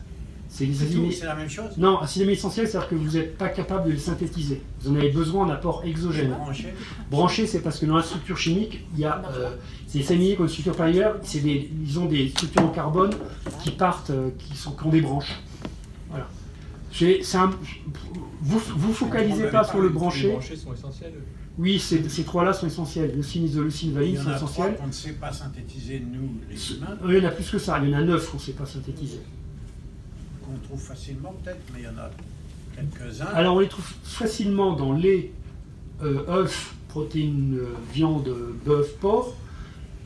C'est les acides tout, aminés. c'est la même chose? Non, acides aminés essentiels, c'est-à-dire que vous n'êtes pas capable de les synthétiser. Vous en avez besoin en apport exogène. Branché? Branché, c'est parce que dans la structure chimique, il y a ces acides aminés qui ont une structure particulière, ils ont des structures en carbone qui partent, qui ont des branches. Voilà. Vous focalisez pas sur le branché. Les branchés sont essentiels. Oui, ces trois-là sont essentiels. Leucine, isoleucine, Il valine y en sont a 3 essentiels. qu'on ne sait pas synthétiser, nous, les humains, Il y en a plus que ça. Il y en a 9 qu'on ne sait pas synthétiser. qu'on trouve facilement peut-être, mais il y en a quelques-uns. Alors on les trouve facilement dans lait, œufs, protéines, viande, bœuf, porc.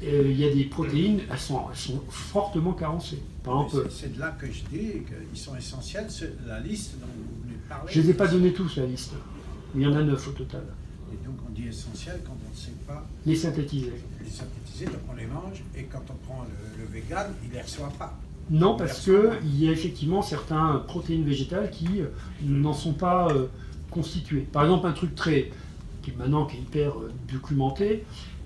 Il y a des protéines, elles sont fortement carencées. Par exemple, C'est de là que je dis qu'ils sont essentiels, la liste dont vous venez de parler. je ne les ai pas donnés tous la liste. Il y en a 9 au total. Et donc on dit essentiel quand on ne sait pas Les synthétiser. les synthétiser, donc on les mange, et quand on prend le vegan, il ne les reçoit pas. Non, parce qu'il y a effectivement certaines protéines végétales qui n'en sont pas constituées. Par exemple, un truc qui est hyper documenté,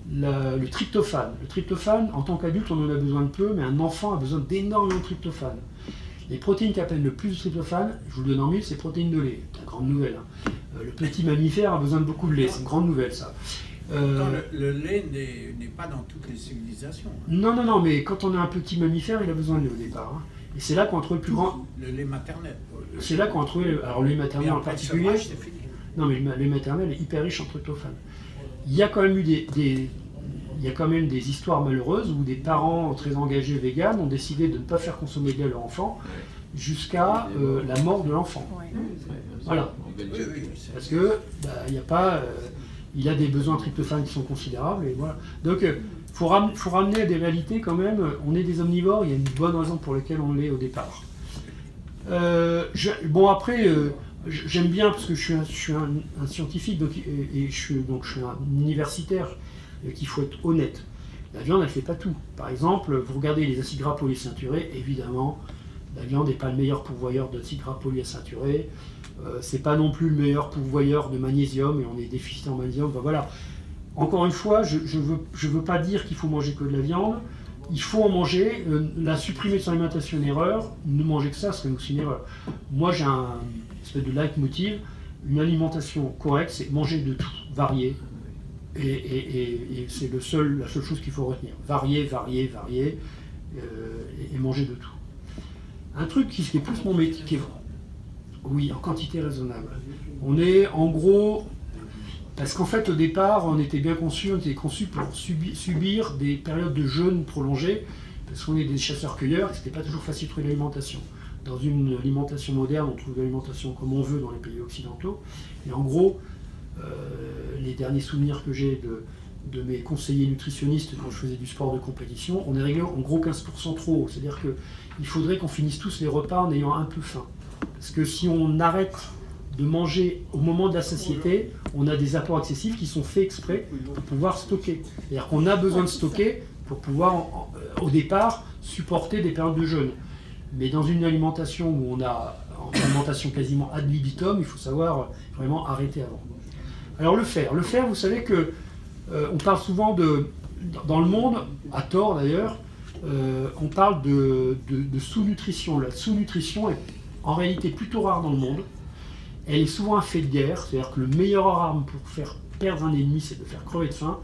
le tryptophane. Le tryptophane, en tant qu'adulte, on en a besoin de peu, mais un enfant a besoin d'énormément de tryptophane. Les protéines qui appellent le plus de tryptophane, je vous le donne en mille, c'est protéines de lait. C'est une grande nouvelle. Hein. Le petit mammifère a besoin de beaucoup de lait, c'est une grande nouvelle ça. Pourtant, le lait n'est pas dans toutes les civilisations. Hein. Non, mais quand on a un petit mammifère, il a besoin de lait au départ. Hein. Et c'est là qu'on a trouvé le plus grand. Le lait maternel. C'est là qu'on a trouvé. Alors, le lait maternel en particulier. Sevrage, c'est fini. Non, mais le lait maternel est hyper riche en tryptophane. Il y a quand même eu il y a quand même des histoires malheureuses où des parents très engagés véganes ont décidé de ne pas faire consommer de lait à leur enfant jusqu'à la mort de l'enfant. Ouais. Voilà. Oui, c'est- Parce que il y a pas, il a des besoins en tryptophane qui sont considérables et voilà. Donc faut ramener à des réalités quand même. On est des omnivores. Il y a une bonne raison pour laquelle on l'est au départ. Bon après, j'aime bien parce que je suis un scientifique et je suis un universitaire qu'il faut être honnête. La viande, elle fait pas tout. Par exemple, vous regardez les acides gras polyinsaturés, évidemment, la viande n'est pas le meilleur pourvoyeur d'acides gras polyinsaturés. C'est pas non plus le meilleur pourvoyeur de magnésium et on est déficient en magnésium. Ben voilà. Encore une fois, je veux pas dire qu'il faut manger que de la viande. Il faut en manger. La supprimer de son alimentation, une erreur. Ne manger que ça serait aussi une erreur. Moi, j'ai un espèce de leitmotiv. Une alimentation correcte, c'est manger de tout, varié. Et c'est la seule chose qu'il faut retenir. Varier, et manger de tout. Un truc qui est plus mon métier, oui, en quantité raisonnable. On est en gros, parce qu'en fait au départ on était conçu pour subir des périodes de jeûne prolongées, parce qu'on est des chasseurs-cueilleurs, et c'était pas toujours facile de trouver l'alimentation. Dans une alimentation moderne, on trouve l'alimentation comme on veut dans les pays occidentaux, et en gros, les derniers souvenirs que j'ai de mes conseillers nutritionnistes quand je faisais du sport de compétition, on est réglé en gros 15% trop haut. C'est-à-dire qu'il faudrait qu'on finisse tous les repas en ayant un peu faim. Parce que si on arrête de manger au moment de la satiété, on a des apports excessifs qui sont faits exprès pour pouvoir stocker. C'est-à-dire qu'on a besoin de stocker pour pouvoir, au départ, supporter des périodes de jeûne. Mais dans une alimentation où on a une alimentation quasiment ad libitum, il faut savoir vraiment arrêter avant. Alors le fer, vous savez que on parle souvent dans le monde, à tort d'ailleurs, on parle de sous-nutrition. La sous-nutrition est en réalité plutôt rare dans le monde. Elle est souvent un fait de guerre, c'est-à-dire que le meilleur arme pour faire perdre un ennemi, c'est de faire crever de faim.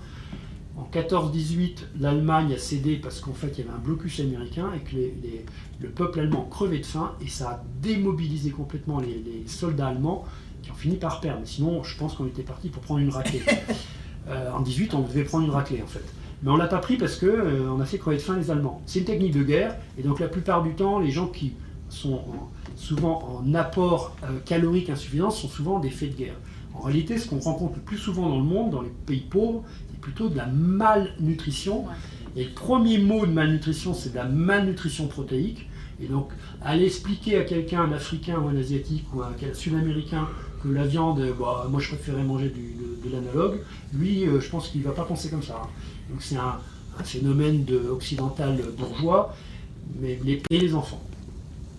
En 14-18, l'Allemagne a cédé parce qu'en fait il y avait un blocus américain et que le peuple allemand crevait de faim et ça a démobilisé complètement les soldats allemands qui ont fini par perdre. Sinon, je pense qu'on était parti pour prendre une raclée. En 18, on devait prendre une raclée en fait. Mais on ne l'a pas pris parce qu'on a fait crever de faim les Allemands. C'est une technique de guerre et donc la plupart du temps, les gens qui sont souvent en apport calorique insuffisant sont souvent des faits de guerre. En réalité, ce qu'on rencontre le plus souvent dans le monde, dans les pays pauvres, c'est plutôt de la malnutrition. Ouais. Et le premier mot de malnutrition, c'est de la malnutrition protéique. Et donc, aller expliquer à quelqu'un, un Africain ou un Asiatique ou un Sud-Américain, que la viande, bah, moi je préférais manger de l'analogue, lui, je pense qu'il ne va pas penser comme ça. Hein. Donc c'est un phénomène occidental bourgeois, mais les enfants.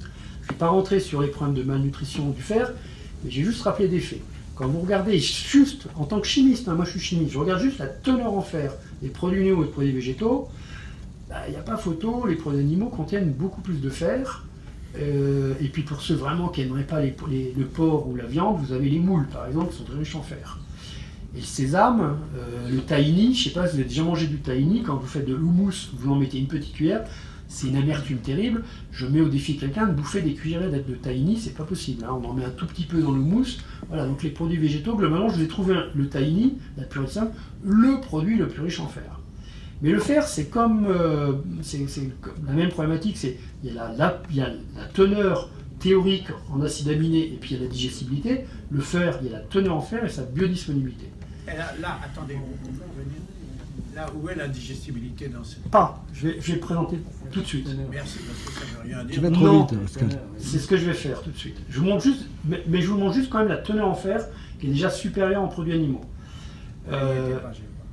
Je ne vais pas rentrer sur les problèmes de malnutrition du fer, mais j'ai juste rappelé des faits. Quand vous regardez juste, en tant que chimiste, hein, moi je suis chimiste, je regarde juste la teneur en fer des produits animaux et des produits végétaux, il n'y a pas photo, les produits animaux contiennent beaucoup plus de fer. Et puis pour ceux vraiment qui n'aimeraient pas le porc ou la viande, vous avez les moules par exemple, qui sont très riches en fer. Et le sésame, le tahini, je ne sais pas si vous avez déjà mangé du tahini, quand vous faites de l'houmous, vous en mettez une petite cuillère, c'est une amertume terrible. Je mets au défi quelqu'un de bouffer des cuillerées de tahini, c'est pas possible. Hein. On en met un tout petit peu dans le mousse. Voilà, donc les produits végétaux, globalement, je vous ai trouvé le tahini, la purée de simple, le produit le plus riche en fer. Mais le fer, c'est comme la même problématique, il y a la teneur théorique en acides aminés et puis il y a la digestibilité. Le fer, il y a la teneur en fer et sa biodisponibilité. Et là, attendez, on peut revenir. Là, où est la digestibilité dans cette... Pas, je vais le présenter tout de suite. Merci, parce que ça ne veut rien Tu dire. vas trop Non. vite, Pascal. C'est ce que je vais faire tout de suite. Je vous montre juste, mais je vous montre juste quand même la teneur en fer qui est déjà supérieure en produits animaux.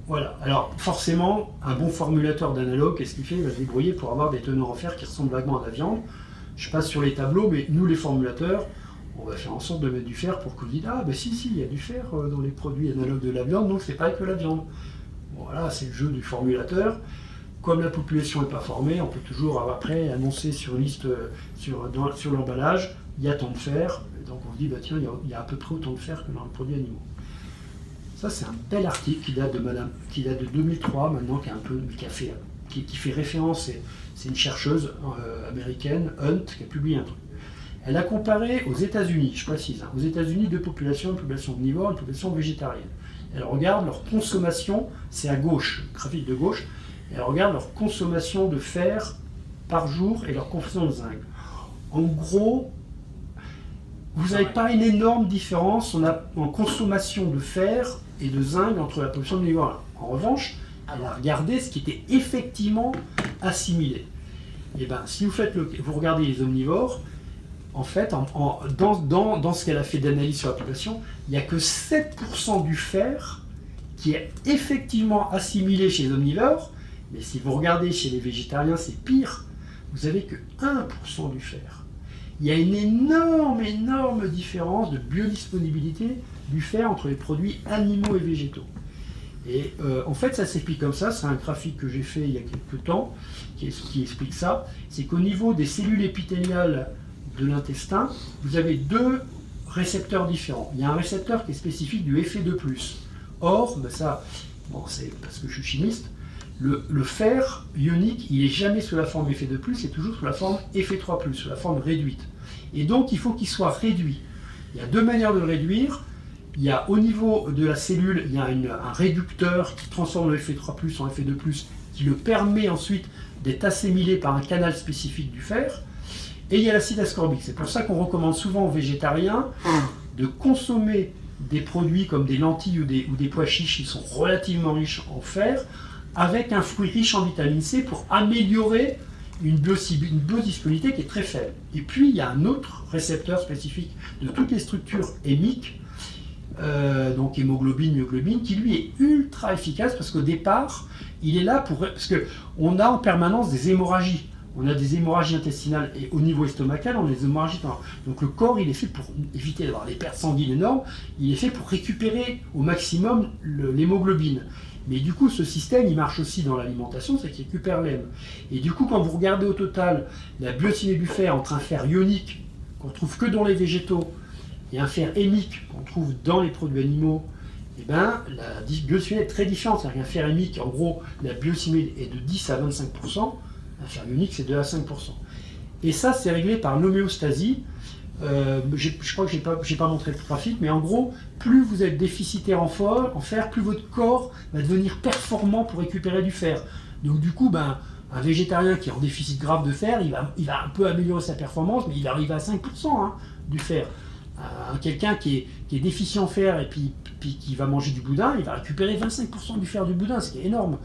Voilà, alors forcément, un bon formulateur d'analogue, qu'est-ce qu'il fait? Il va se débrouiller pour avoir des teneurs en fer qui ressemblent vaguement à la viande. Je passe sur les tableaux, mais nous les formulateurs, on va faire en sorte de mettre du fer pour que vous dites ah ben si, il y a du fer dans les produits analogues de la viande, donc c'est pas que la viande. Voilà, c'est le jeu du formulateur. Comme la population n'est pas formée, on peut toujours après annoncer sur une liste, sur l'emballage, il y a tant de fer, et donc on se dit bah tiens, il y a à peu près autant de fer que dans les produits animaux. Ça, c'est un bel article qui date de 2003 maintenant, qui fait référence, c'est une chercheuse américaine, Hunt, qui a publié un truc. Elle a comparé aux États-Unis, je précise, aux États-Unis deux populations, une population omnivore et une population végétarienne. Elle regarde leur consommation, c'est à gauche, le graphique de gauche, elle regarde leur consommation de fer par jour et leur consommation de zinc. En gros, vous n'avez pas une énorme différence en consommation de fer et de zinc entre la population omnivore. En revanche, elle a regardé ce qui était effectivement assimilé. Et bien, si vous regardez les omnivores, en fait, dans ce qu'elle a fait d'analyse sur la population, il n'y a que 7% du fer qui est effectivement assimilé chez les omnivores, mais si vous regardez chez les végétariens, c'est pire, vous n'avez que 1% du fer. Il y a une énorme différence de biodisponibilité du fer entre les produits animaux et végétaux. Et en fait, ça s'explique comme ça, c'est un graphique que j'ai fait il y a quelques temps, qui explique ça, c'est qu'au niveau des cellules épithéliales de l'intestin, vous avez deux récepteurs différents. Il y a un récepteur qui est spécifique du Fe2+. Or, ben ça, bon, c'est parce que je suis chimiste, le fer ionique, il n'est jamais sous la forme Fe2+, c'est toujours sous la forme Fe3+, sous la forme réduite. Et donc, il faut qu'il soit réduit. Il y a deux manières de le réduire. Il y a au niveau de la cellule, il y a un réducteur qui transforme le Fe3+ en Fe2+, qui le permet ensuite d'être assimilé par un canal spécifique du fer. Et il y a l'acide ascorbique. C'est pour ça qu'on recommande souvent aux végétariens de consommer des produits comme des lentilles ou des pois chiches qui sont relativement riches en fer, avec un fruit riche en vitamine C pour améliorer une biodisponibilité qui est très faible. Et puis il y a un autre récepteur spécifique de toutes les structures hémiques, donc hémoglobine, myoglobine, qui lui est ultra efficace parce qu'au départ, il est là parce qu'on a en permanence des hémorragies. On a des hémorragies intestinales et au niveau estomacal, on a des hémorragies. Donc le corps, il est fait pour éviter d'avoir des pertes sanguines énormes, il est fait pour récupérer au maximum l'hémoglobine. Mais du coup, ce système, il marche aussi dans l'alimentation, c'est qu'il récupère l'hème. Et du coup, quand vous regardez au total la biochimie du fer entre un fer ionique, qu'on trouve que dans les végétaux, et un fer hémique, qu'on trouve dans les produits animaux, eh ben, la biochimie est très différente. C'est-à-dire qu'un fer hémique, en gros, la biochimie est de 10 à 25%, un fer ionique, c'est 2 à 5%. Et ça, c'est réglé par l'homéostasie. Je crois que je n'ai pas montré le graphique, mais en gros, plus vous êtes déficitaire en fer, plus votre corps va devenir performant pour récupérer du fer. Donc du coup, un végétarien qui est en déficit grave de fer, il va un peu améliorer sa performance, mais il arrive à 5% du fer. quelqu'un qui est déficient en fer et puis qui va manger du boudin, il va récupérer 25% du fer du boudin, ce qui est énorme.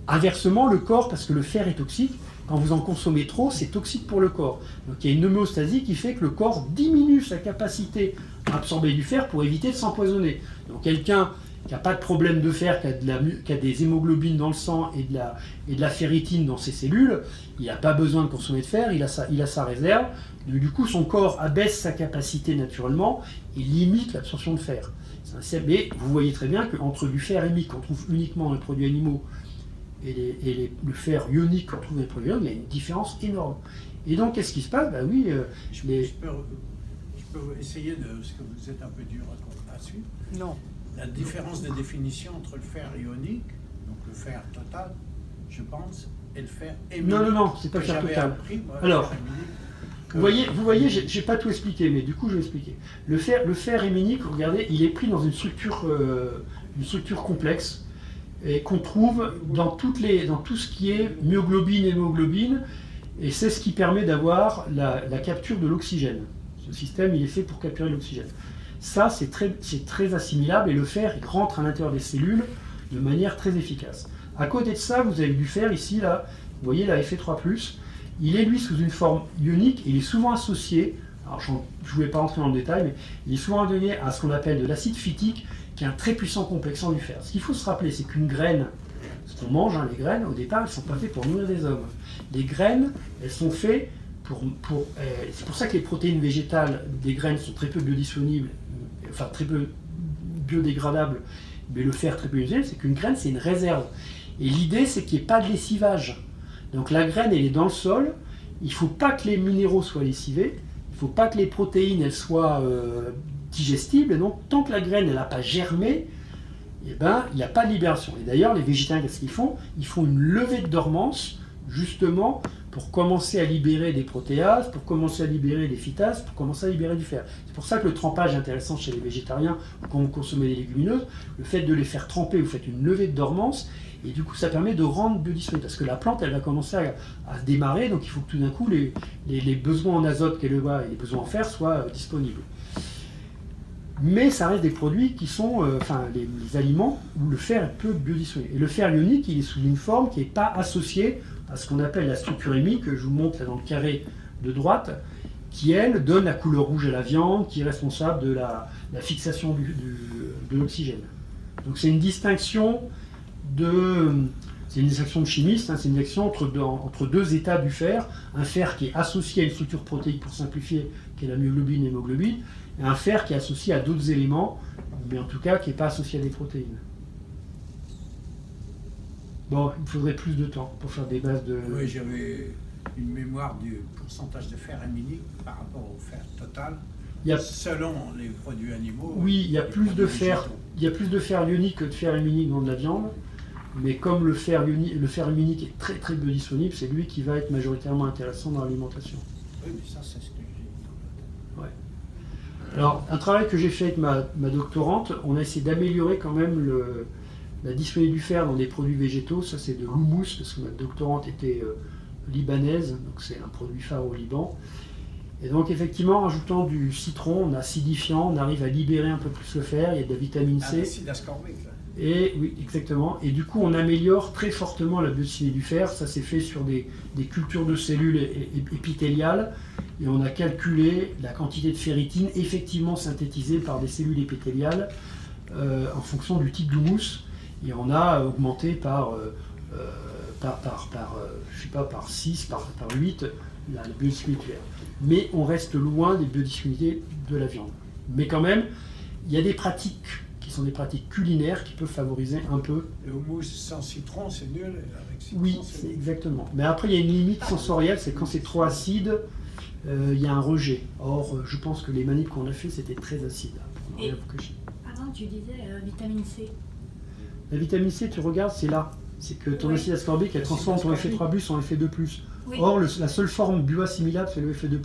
Inversement, le corps, parce que le fer est toxique, quand vous en consommez trop, c'est toxique pour le corps. Donc il y a une homéostasie qui fait que le corps diminue sa capacité à absorber du fer pour éviter de s'empoisonner. Donc quelqu'un qui n'a pas de problème de fer, qui a des hémoglobines dans le sang et de la ferritine dans ses cellules, il n'a pas besoin de consommer de fer, il a sa réserve. Du coup, son corps abaisse sa capacité naturellement et limite l'absorption de fer. Mais vous voyez très bien qu'entre du fer hémique qu'on trouve uniquement dans les produits animaux et le fer ionique qu'on trouve dans les produits animaux, il y a une différence énorme. Et donc, qu'est-ce qui se passe? Ben oui, Je peux essayer de... Parce que vous êtes un peu dur là-dessus. Non. La différence de définition entre le fer ionique, donc le fer total, je pense, et le fer héminique. Non, c'est pas le fer total. Alors, vous voyez, j'ai pas tout expliqué, mais du coup, je vais expliquer. Le fer héminique, regardez, il est pris dans une structure complexe et qu'on trouve dans tout ce qui est myoglobine, hémoglobine, et c'est ce qui permet d'avoir la capture de l'oxygène. Ce système, il est fait pour capturer l'oxygène. Ça, c'est très assimilable et le fer il rentre à l'intérieur des cellules de manière très efficace. À côté de ça, vous avez du fer ici, là, vous voyez la Fe3+, il est lui sous une forme ionique, il est souvent associé, alors je ne vais pas rentrer dans le détail, mais il est souvent donné à ce qu'on appelle de l'acide phytique, qui est un très puissant complexant du fer. Ce qu'il faut se rappeler, c'est qu'une graine, ce qu'on mange, les graines, au départ, elles ne sont pas faites pour nourrir des hommes. Les graines, elles sont faites c'est pour ça que les protéines végétales des graines sont très peu biodisponibles, enfin très peu biodégradables, mais le fer très peu utilisé, c'est qu'une graine c'est une réserve. Et l'idée c'est qu'il n'y ait pas de lessivage. Donc la graine elle est dans le sol, il ne faut pas que les minéraux soient lessivés, il ne faut pas que les protéines elles soient digestibles, et donc tant que la graine elle n'a pas germé, eh ben, il n'y a pas de libération. Et d'ailleurs les végétariens qu'est-ce qu'ils font? Ils font une levée de dormance justement pour commencer à libérer des protéases, pour commencer à libérer des phytases, pour commencer à libérer du fer. C'est pour ça que le trempage est intéressant chez les végétariens quand vous consommez des légumineuses. Le fait de les faire tremper, vous faites une levée de dormance, et du coup ça permet de rendre biodisponible. Parce que la plante, elle va commencer à se démarrer, donc il faut que tout d'un coup les besoins en azote qu'elle a et les besoins en fer soient disponibles. Mais ça reste des produits qui sont, les aliments où le fer est peu biodisponible. Et le fer ionique, il est sous une forme qui n'est pas associée à ce qu'on appelle la structure hémique, que je vous montre là dans le carré de droite, qui elle donne la couleur rouge à la viande, qui est responsable de la fixation de l'oxygène. Donc c'est une distinction de chimiste, hein, c'est une distinction entre deux états du fer, un fer qui est associé à une structure protéique pour simplifier, qui est la myoglobine et l'hémoglobine, et un fer qui est associé à d'autres éléments, mais en tout cas qui n'est pas associé à des protéines. Bon, il me faudrait plus de temps pour faire des bases de... Oui, j'avais une mémoire du pourcentage de fer héminique par rapport au fer total. Selon les produits animaux... Oui, il y a plus de fer ionique que de fer héminique dans de la viande, mais comme le fer héminique est très très biodisponible, c'est lui qui va être majoritairement intéressant dans l'alimentation. Oui, mais ça, c'est ce que j'ai. Ouais. Alors, un travail que j'ai fait avec ma doctorante, on a essayé d'améliorer quand même la disponibilité du fer dans des produits végétaux. Ça, c'est de l'houmous, parce que ma doctorante était libanaise, donc c'est un produit phare au Liban. Et donc, effectivement, en rajoutant du citron, en acidifiant, on arrive à libérer un peu plus le fer, il y a de la vitamine C. L'acide ascorbique, là. Et oui, exactement. Et du coup, on améliore très fortement la biodisponibilité du fer. Ça s'est fait sur des cultures de cellules épithéliales. Et on a calculé la quantité de ferritine effectivement synthétisée par des cellules épithéliales en fonction du type d'houmous. Et on a augmenté par 6, par 8 la biodisponibilité du fer. Mais on reste loin des biodisponibilités de la viande. Mais quand même, il y a des pratiques qui sont des pratiques culinaires qui peuvent favoriser un peu. Le houmous sans citron, c'est nul. Avec citron, Oui, c'est exactement. Mais après, il y a une limite sensorielle, c'est quand c'est trop acide, il y a un rejet. Or, je pense que les manips qu'on a fait, c'était très acide. Avant, tu disais vitamine C. La vitamine C, tu regardes, c'est là. C'est que ton acide ascorbique, elle transforme ton Fe3+ en Fe2+. Oui. Or, la seule forme bioassimilable, c'est le Fe2+.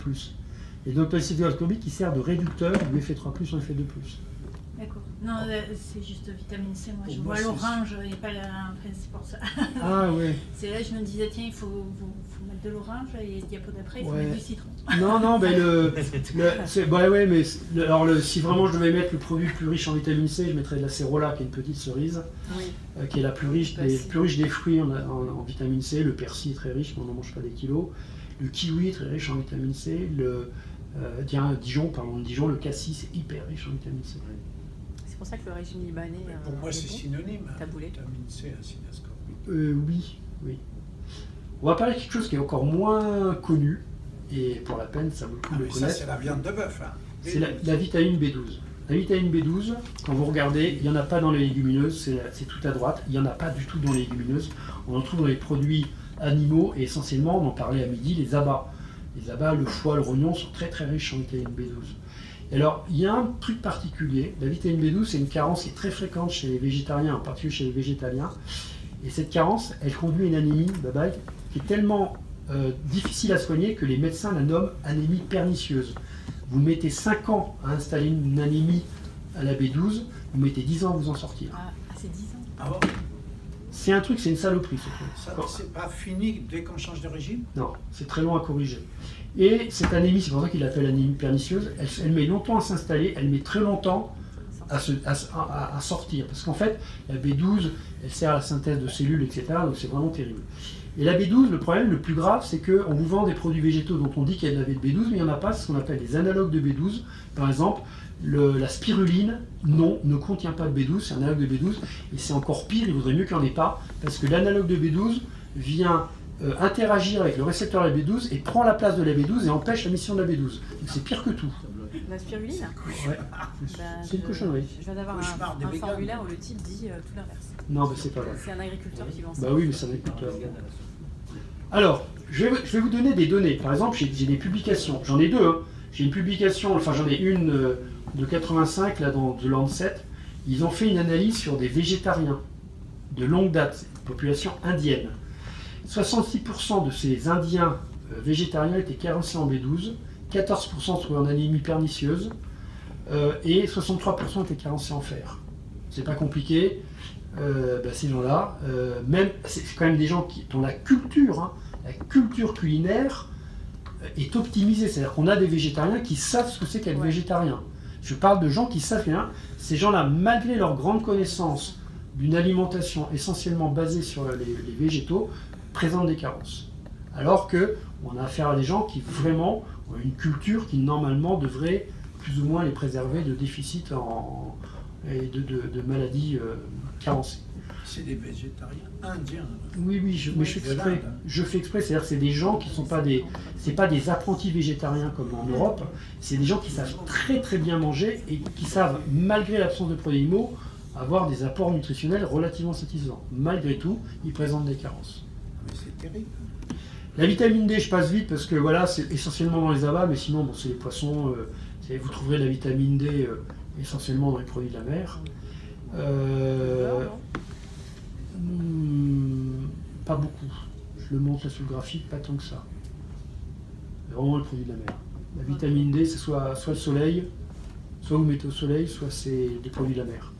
Et donc, l'acide ascorbique, qui sert de réducteur du Fe3+ en Fe2+. D'accord. Non, c'est juste vitamine C. Moi, je Pour moi, vois l'orange et pas la... Enfin, c'est pour ça. Ah oui. C'est là, je me disais, tiens, il faut de l'orange et le diapo d'après, il faut Ouais. mettre du citron. Non, mais si vraiment je devais mettre le produit le plus riche en vitamine C, je mettrais de la cérola, qui est une petite cerise, Oui. qui est la plus riche, plus riche des fruits en vitamine C. Le persil est très riche, mais on n'en mange pas des kilos. Le kiwi est très riche en vitamine C. Dijon, le cassis est hyper riche en vitamine C. C'est pour ça que le régime libanais. Pour moi, c'est est bon. synonyme. Taboulé. Vitamine C, acide ascorbique. Oui. On va parler de quelque chose qui est encore moins connu, et pour la peine, ça vaut le coup de le Mais ça, connaître. c'est la viande de bœuf. Hein. C'est la vitamine B12. La vitamine B12, quand vous regardez, il n'y en a pas dans les légumineuses, c'est tout à droite. Il n'y en a pas du tout dans les légumineuses. On en trouve dans les produits animaux et essentiellement, on en parlait à midi, les abats. Les abats, le foie, le rognon sont très très riches en vitamine B12. Et alors, il y a un truc particulier. La vitamine B12, c'est une carence qui est très fréquente chez les végétariens, en particulier chez les végétaliens. Et cette carence, elle conduit à une anémie, qui est tellement difficile à soigner que les médecins la nomment anémie pernicieuse. Vous mettez 5 ans à installer une anémie à la B12, vous mettez 10 ans à vous en sortir. Ah, c'est 10 ans. Ah bon, C'est un truc, c'est une saloperie ce ça, truc. c'est pas fini dès qu'on change de régime? Non, c'est très long à corriger. Et cette anémie, c'est pour ça qu'il l'appelle anémie pernicieuse, elle met longtemps à s'installer, elle met très longtemps à sortir. Parce qu'en fait, la B12, elle sert à la synthèse de cellules, etc. Donc c'est vraiment terrible. Et la B12, le problème le plus grave, c'est qu'on vous vend des produits végétaux dont on dit qu'il y a de la B12, mais il n'y en a pas, c'est ce qu'on appelle des analogues de B12. Par exemple, la spiruline, non, ne contient pas de B12, c'est un analogue de B12, et c'est encore pire, il vaudrait mieux qu'il n'y en ait pas, parce que l'analogue de B12 vient interagir avec le récepteur de la B12 et prend la place de la B12 et empêche la mission de la B12. Donc c'est pire que tout. La spiruline Ouais. C'est une cochonnerie. Je viens d'avoir Cauchemar des un véganes. formulaire où le type dit tout l'inverse. Non, mais c'est pas vrai. C'est un agriculteur qui vend ça. Bah oui, mais ça m'écoute. Alors, je vais vous donner des données. Par exemple, j'ai des publications. J'en ai deux. Hein. J'ai une publication, enfin j'en ai une de 85 là dans The Lancet. Ils ont fait une analyse sur des végétariens de longue date, une population indienne. 66% de ces Indiens végétariens étaient carencés en B12, 14% trouvaient en anémie pernicieuse et 63% étaient carencés en fer. C'est pas compliqué. Ces gens-là, c'est quand même des gens dont la culture culinaire est optimisée. C'est-à-dire qu'on a des végétariens qui savent ce que c'est qu'être végétarien. Je parle de gens qui savent rien. Ces gens-là, malgré leur grande connaissance d'une alimentation essentiellement basée sur les végétaux, présentent des carences. Alors qu'on a affaire à des gens qui vraiment ont une culture qui normalement devrait plus ou moins les préserver de déficits et de maladies carencées. C'est des végétariens indiens. Oui, mais je fais exprès, c'est-à-dire que c'est des gens qui ne sont pas c'est pas des apprentis végétariens comme en Europe, c'est des gens qui savent très très bien manger et qui savent, malgré l'absence de produits animaux, avoir des apports nutritionnels relativement satisfaisants. Malgré tout, ils présentent des carences. Mais c'est terrible. La vitamine D, je passe vite parce que voilà, c'est essentiellement dans les abats, mais sinon, bon, c'est les poissons. Vous trouverez la vitamine D essentiellement dans les produits de la mer. Pas beaucoup. Je le montre là sur le graphique, pas tant que ça. C'est vraiment le produit de la mer. La vitamine D, c'est soit le soleil, soit vous mettez au soleil, soit c'est des produits de la mer.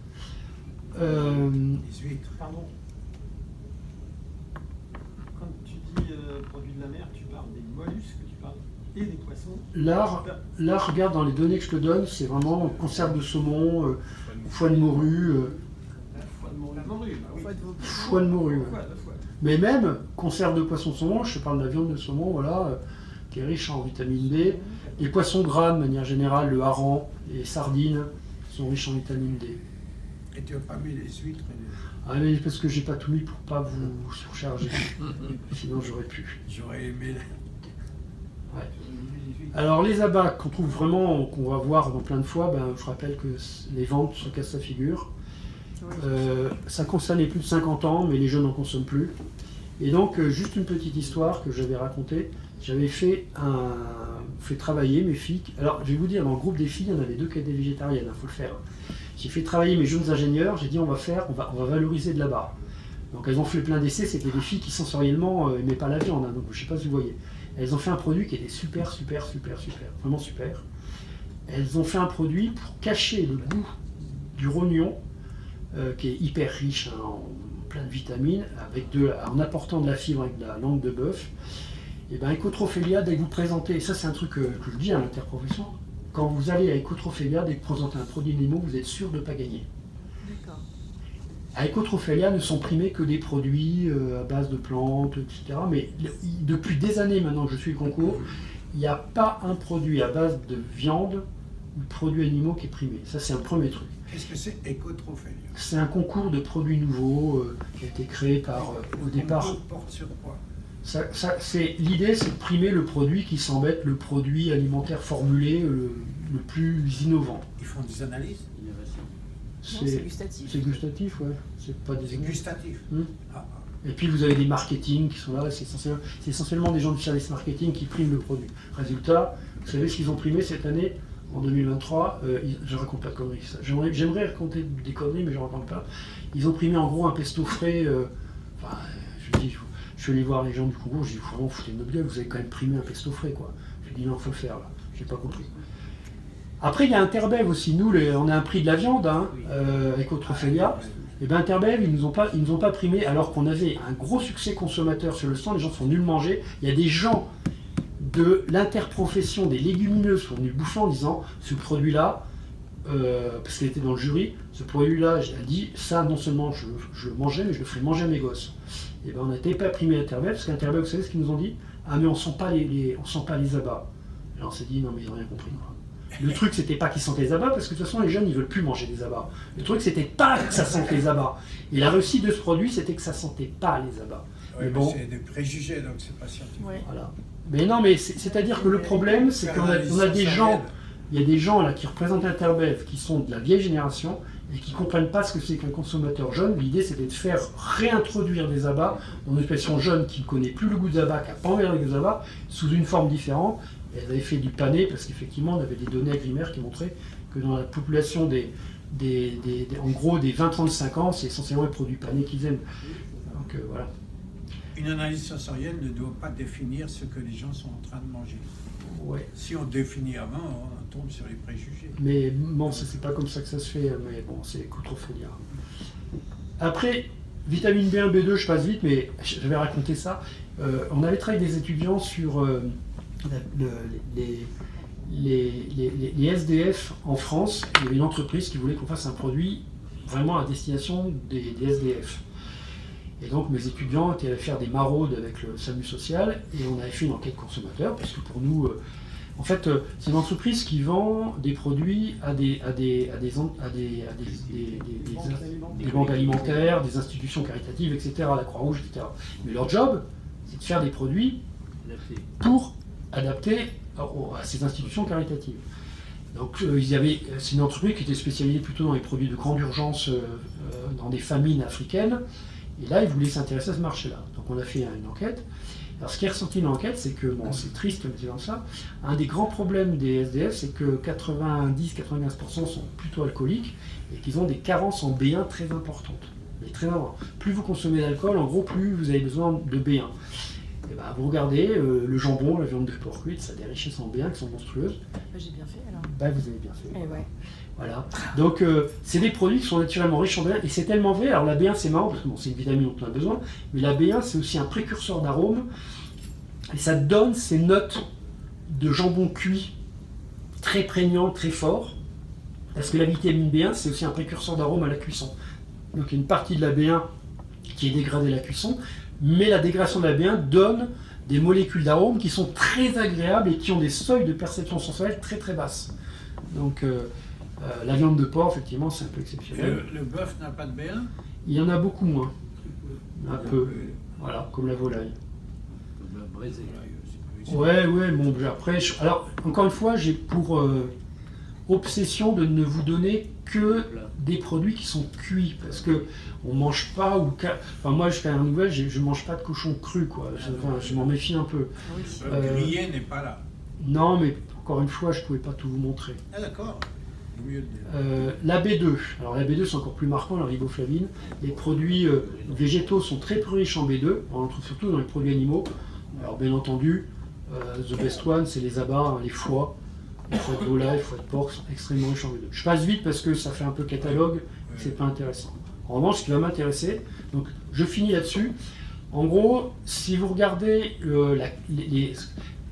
Les huîtres. Pardon. Quand tu dis produits de la mer, tu parles des mollusques, tu parles et des poissons. Là, regarde dans les données que je te donne, c'est vraiment conserve de saumon, foie de morue. La morue, bah oui. Foie de morue. La foie. Mais même conserve de poisson saumon, je te parle de la viande de saumon, voilà, qui est riche en vitamine D. Les poissons gras, de manière générale, le hareng, les sardines, sont riches en vitamine D. Et tu n'as pas mis les huîtres et les... Ah mais parce que j'ai pas tout mis pour pas vous surcharger. Sinon j'aurais pu. J'aurais aimé... Ouais. Alors les abats qu'on trouve vraiment, qu'on va voir dans plein de fois, je rappelle que les ventes se cassent la figure. Ça concerne les plus de 50 ans, mais les jeunes n'en consomment plus. Et donc, juste une petite histoire que j'avais racontée. J'avais fait travailler mes filles. Alors, je vais vous dire, dans le groupe des filles, il y en avait 2 qui étaient végétariennes, il faut le faire. J'ai fait travailler mes jeunes ingénieurs, j'ai dit on va valoriser de là-bas. Donc, elles ont fait plein d'essais, c'était des filles qui sensoriellement n'aimaient pas la viande, donc je ne sais pas si vous voyez. Elles ont fait un produit qui était super, vraiment super. Elles ont fait un produit pour cacher le goût du rognon, qui est hyper riche en plein de vitamines, en apportant de la fibre avec de la langue de bœuf. Et bien Ecotrophelia, dès que vous présentez, et ça c'est un truc que je dis à l'interprofession, quand vous allez à Ecotrophelia, dès que vous présentez un produit animaux, vous êtes sûr de ne pas gagner. D'accord. À Ecotrophelia ne sont primés que des produits à base de plantes, etc. Mais depuis des années maintenant que je suis le concours, il n'y a pas un produit à base de viande ou de produits animaux qui est primé. Ça c'est un premier truc. Qu'est-ce que c'est Ecotrophelia? C'est un concours de produits nouveaux qui a été créé par, au départ... Le concours porte sur quoi? L'idée, c'est de primer le produit qui semble être le produit alimentaire formulé le plus innovant. Ils font des analyses? Innovation. Non, c'est gustatif. C'est gustatif, ouais. C'est pas des C'est gustatif. Ah, Et puis vous avez des marketing qui sont là, c'est essentiellement des gens du service marketing qui priment le produit. Résultat, vous savez ce qu'ils ont primé cette année, en 2023, je raconte pas de conneries. J'aimerais raconter des conneries, mais je ne raconte pas. Ils ont primé en gros un pesto frais. Je suis allé voir les gens du concours, je dis, faut vraiment foutre de notre gueule, vous avez quand même primé un pesto frais, quoi. Je dis, non, il faut le faire, là. J'ai pas compris. Après, il y a Interbev aussi. Nous, on a un prix de la viande, hein, Ecotrophelia. Et bien Interbev, ils nous ont pas primé, alors qu'on avait un gros succès consommateur sur le stand, les gens sont venus le manger. Il y a des gens de l'interprofession des légumineuses qui sont venus bouffer en disant, ce produit-là, parce qu'elle était dans le jury, ce produit-là, elle dit, ça, non seulement je le mangeais, mais je le ferai manger à mes gosses. Et ben on n'était pas primé Interbev, parce qu'Interbev, vous savez ce qu'ils nous ont dit? Ah mais on sent pas les abats. Et on s'est dit, non mais ils n'ont rien compris. Le truc, c'était pas qu'ils sentent les abats, parce que de toute façon, les jeunes, ils veulent plus manger des abats. Le truc, c'était pas que ça sente les abats. Et la réussite de ce produit, c'était que ça sentait pas les abats. oui, mais bon, c'est des préjugés, donc c'est pas scientifique. Ouais. voilà. Mais non, mais c'est-à-dire que le problème, c'est qu'on a des gens, il y a des gens là qui représentent Interbev, qui sont de la vieille génération, et qui ne comprennent pas ce que c'est qu'un consommateur jeune. L'idée, c'était de faire réintroduire des abats dans une expression jeune qui ne connaît plus le goût des abats, qui n'a pas envie avec des abats, sous une forme différente. Et elle avait fait du pané, parce qu'effectivement, on avait des données agrimaires qui montraient que dans la population en gros, des 20-35 ans, c'est essentiellement les produits panés qu'ils aiment. Donc voilà. Une analyse sensorielle ne doit pas définir ce que les gens sont en train de manger. Ouais. Si on définit avant, on tombe sur les préjugés. Mais bon, c'est pas comme ça que ça se fait, mais bon, c'est Ecotrophelia. Après, vitamine B1, B2, je passe vite, mais je vais raconter ça. On avait travaillé avec des étudiants sur les SDF en France. Il y avait une entreprise qui voulait qu'on fasse un produit vraiment à destination des SDF. Et donc mes étudiants étaient allés faire des maraudes avec le SAMU social et on avait fait une enquête consommateur, parce que pour nous, en fait, c'est une entreprise qui vend des produits à des banques alimentaires, des institutions caritatives, etc., la Croix-Rouge, etc. Mais leur job, c'est de faire des produits pour adapter à ces institutions caritatives. Donc c'est une entreprise qui était spécialisée plutôt dans les produits de grande urgence dans des famines africaines. Et là, ils voulaient s'intéresser à ce marché-là. Donc on a fait une enquête. Alors ce qui est ressorti dans l'enquête, c'est que, bon, c'est triste, mais c'est comme ça, un des grands problèmes des SDF, c'est que 90-95% sont plutôt alcooliques et qu'ils ont des carences en B1 très importantes. Mais très importantes. Plus vous consommez d'alcool, en gros, plus vous avez besoin de B1. Et ben, vous regardez, le jambon, la viande de porc cuite, ça a des richesses en B1 qui sont monstrueuses. J'ai bien fait alors. Ben, vous avez bien fait. Eh ouais. Voilà. Donc c'est des produits qui sont naturellement riches en B1 et c'est tellement vrai. Alors la B1 c'est marrant parce que bon, c'est une vitamine dont on a besoin, mais la B1 c'est aussi un précurseur d'arôme et ça donne ces notes de jambon cuit très prégnant, très fort, parce que la vitamine B1 c'est aussi un précurseur d'arôme à la cuisson. Donc il y a une partie de la B1 qui est dégradée à la cuisson, mais la dégradation de la B1 donne des molécules d'arôme qui sont très agréables et qui ont des seuils de perception sensorielle très très basses. Donc la viande de porc, effectivement, c'est un peu exceptionnel. Le bœuf n'a pas de B1? Il y en a beaucoup moins. Un peu. Voilà, comme la volaille. Comme la braisée. Ouais, bon, après, alors, encore une fois, j'ai pour obsession de ne vous donner que des produits qui sont cuits, parce que on mange pas, enfin moi, jusqu'à la nouvelle, je mange pas de cochon cru, quoi. Je m'en méfie un peu. Oui. Le grillé n'est pas là. Non, mais encore une fois, je pouvais pas tout vous montrer. Ah d'accord. Mieux de dire. La B2, alors la B2 c'est encore plus marquant, la riboflavine. Les produits végétaux sont très peu riches en B2, on en trouve surtout dans les produits animaux. Alors bien entendu, the best one c'est les abats, hein, les foies de volaille, foies de porc sont extrêmement riches en B2. Je passe vite parce que ça fait un peu catalogue, c'est pas intéressant. En revanche, ce qui va m'intéresser, donc je finis là-dessus, En gros, si vous regardez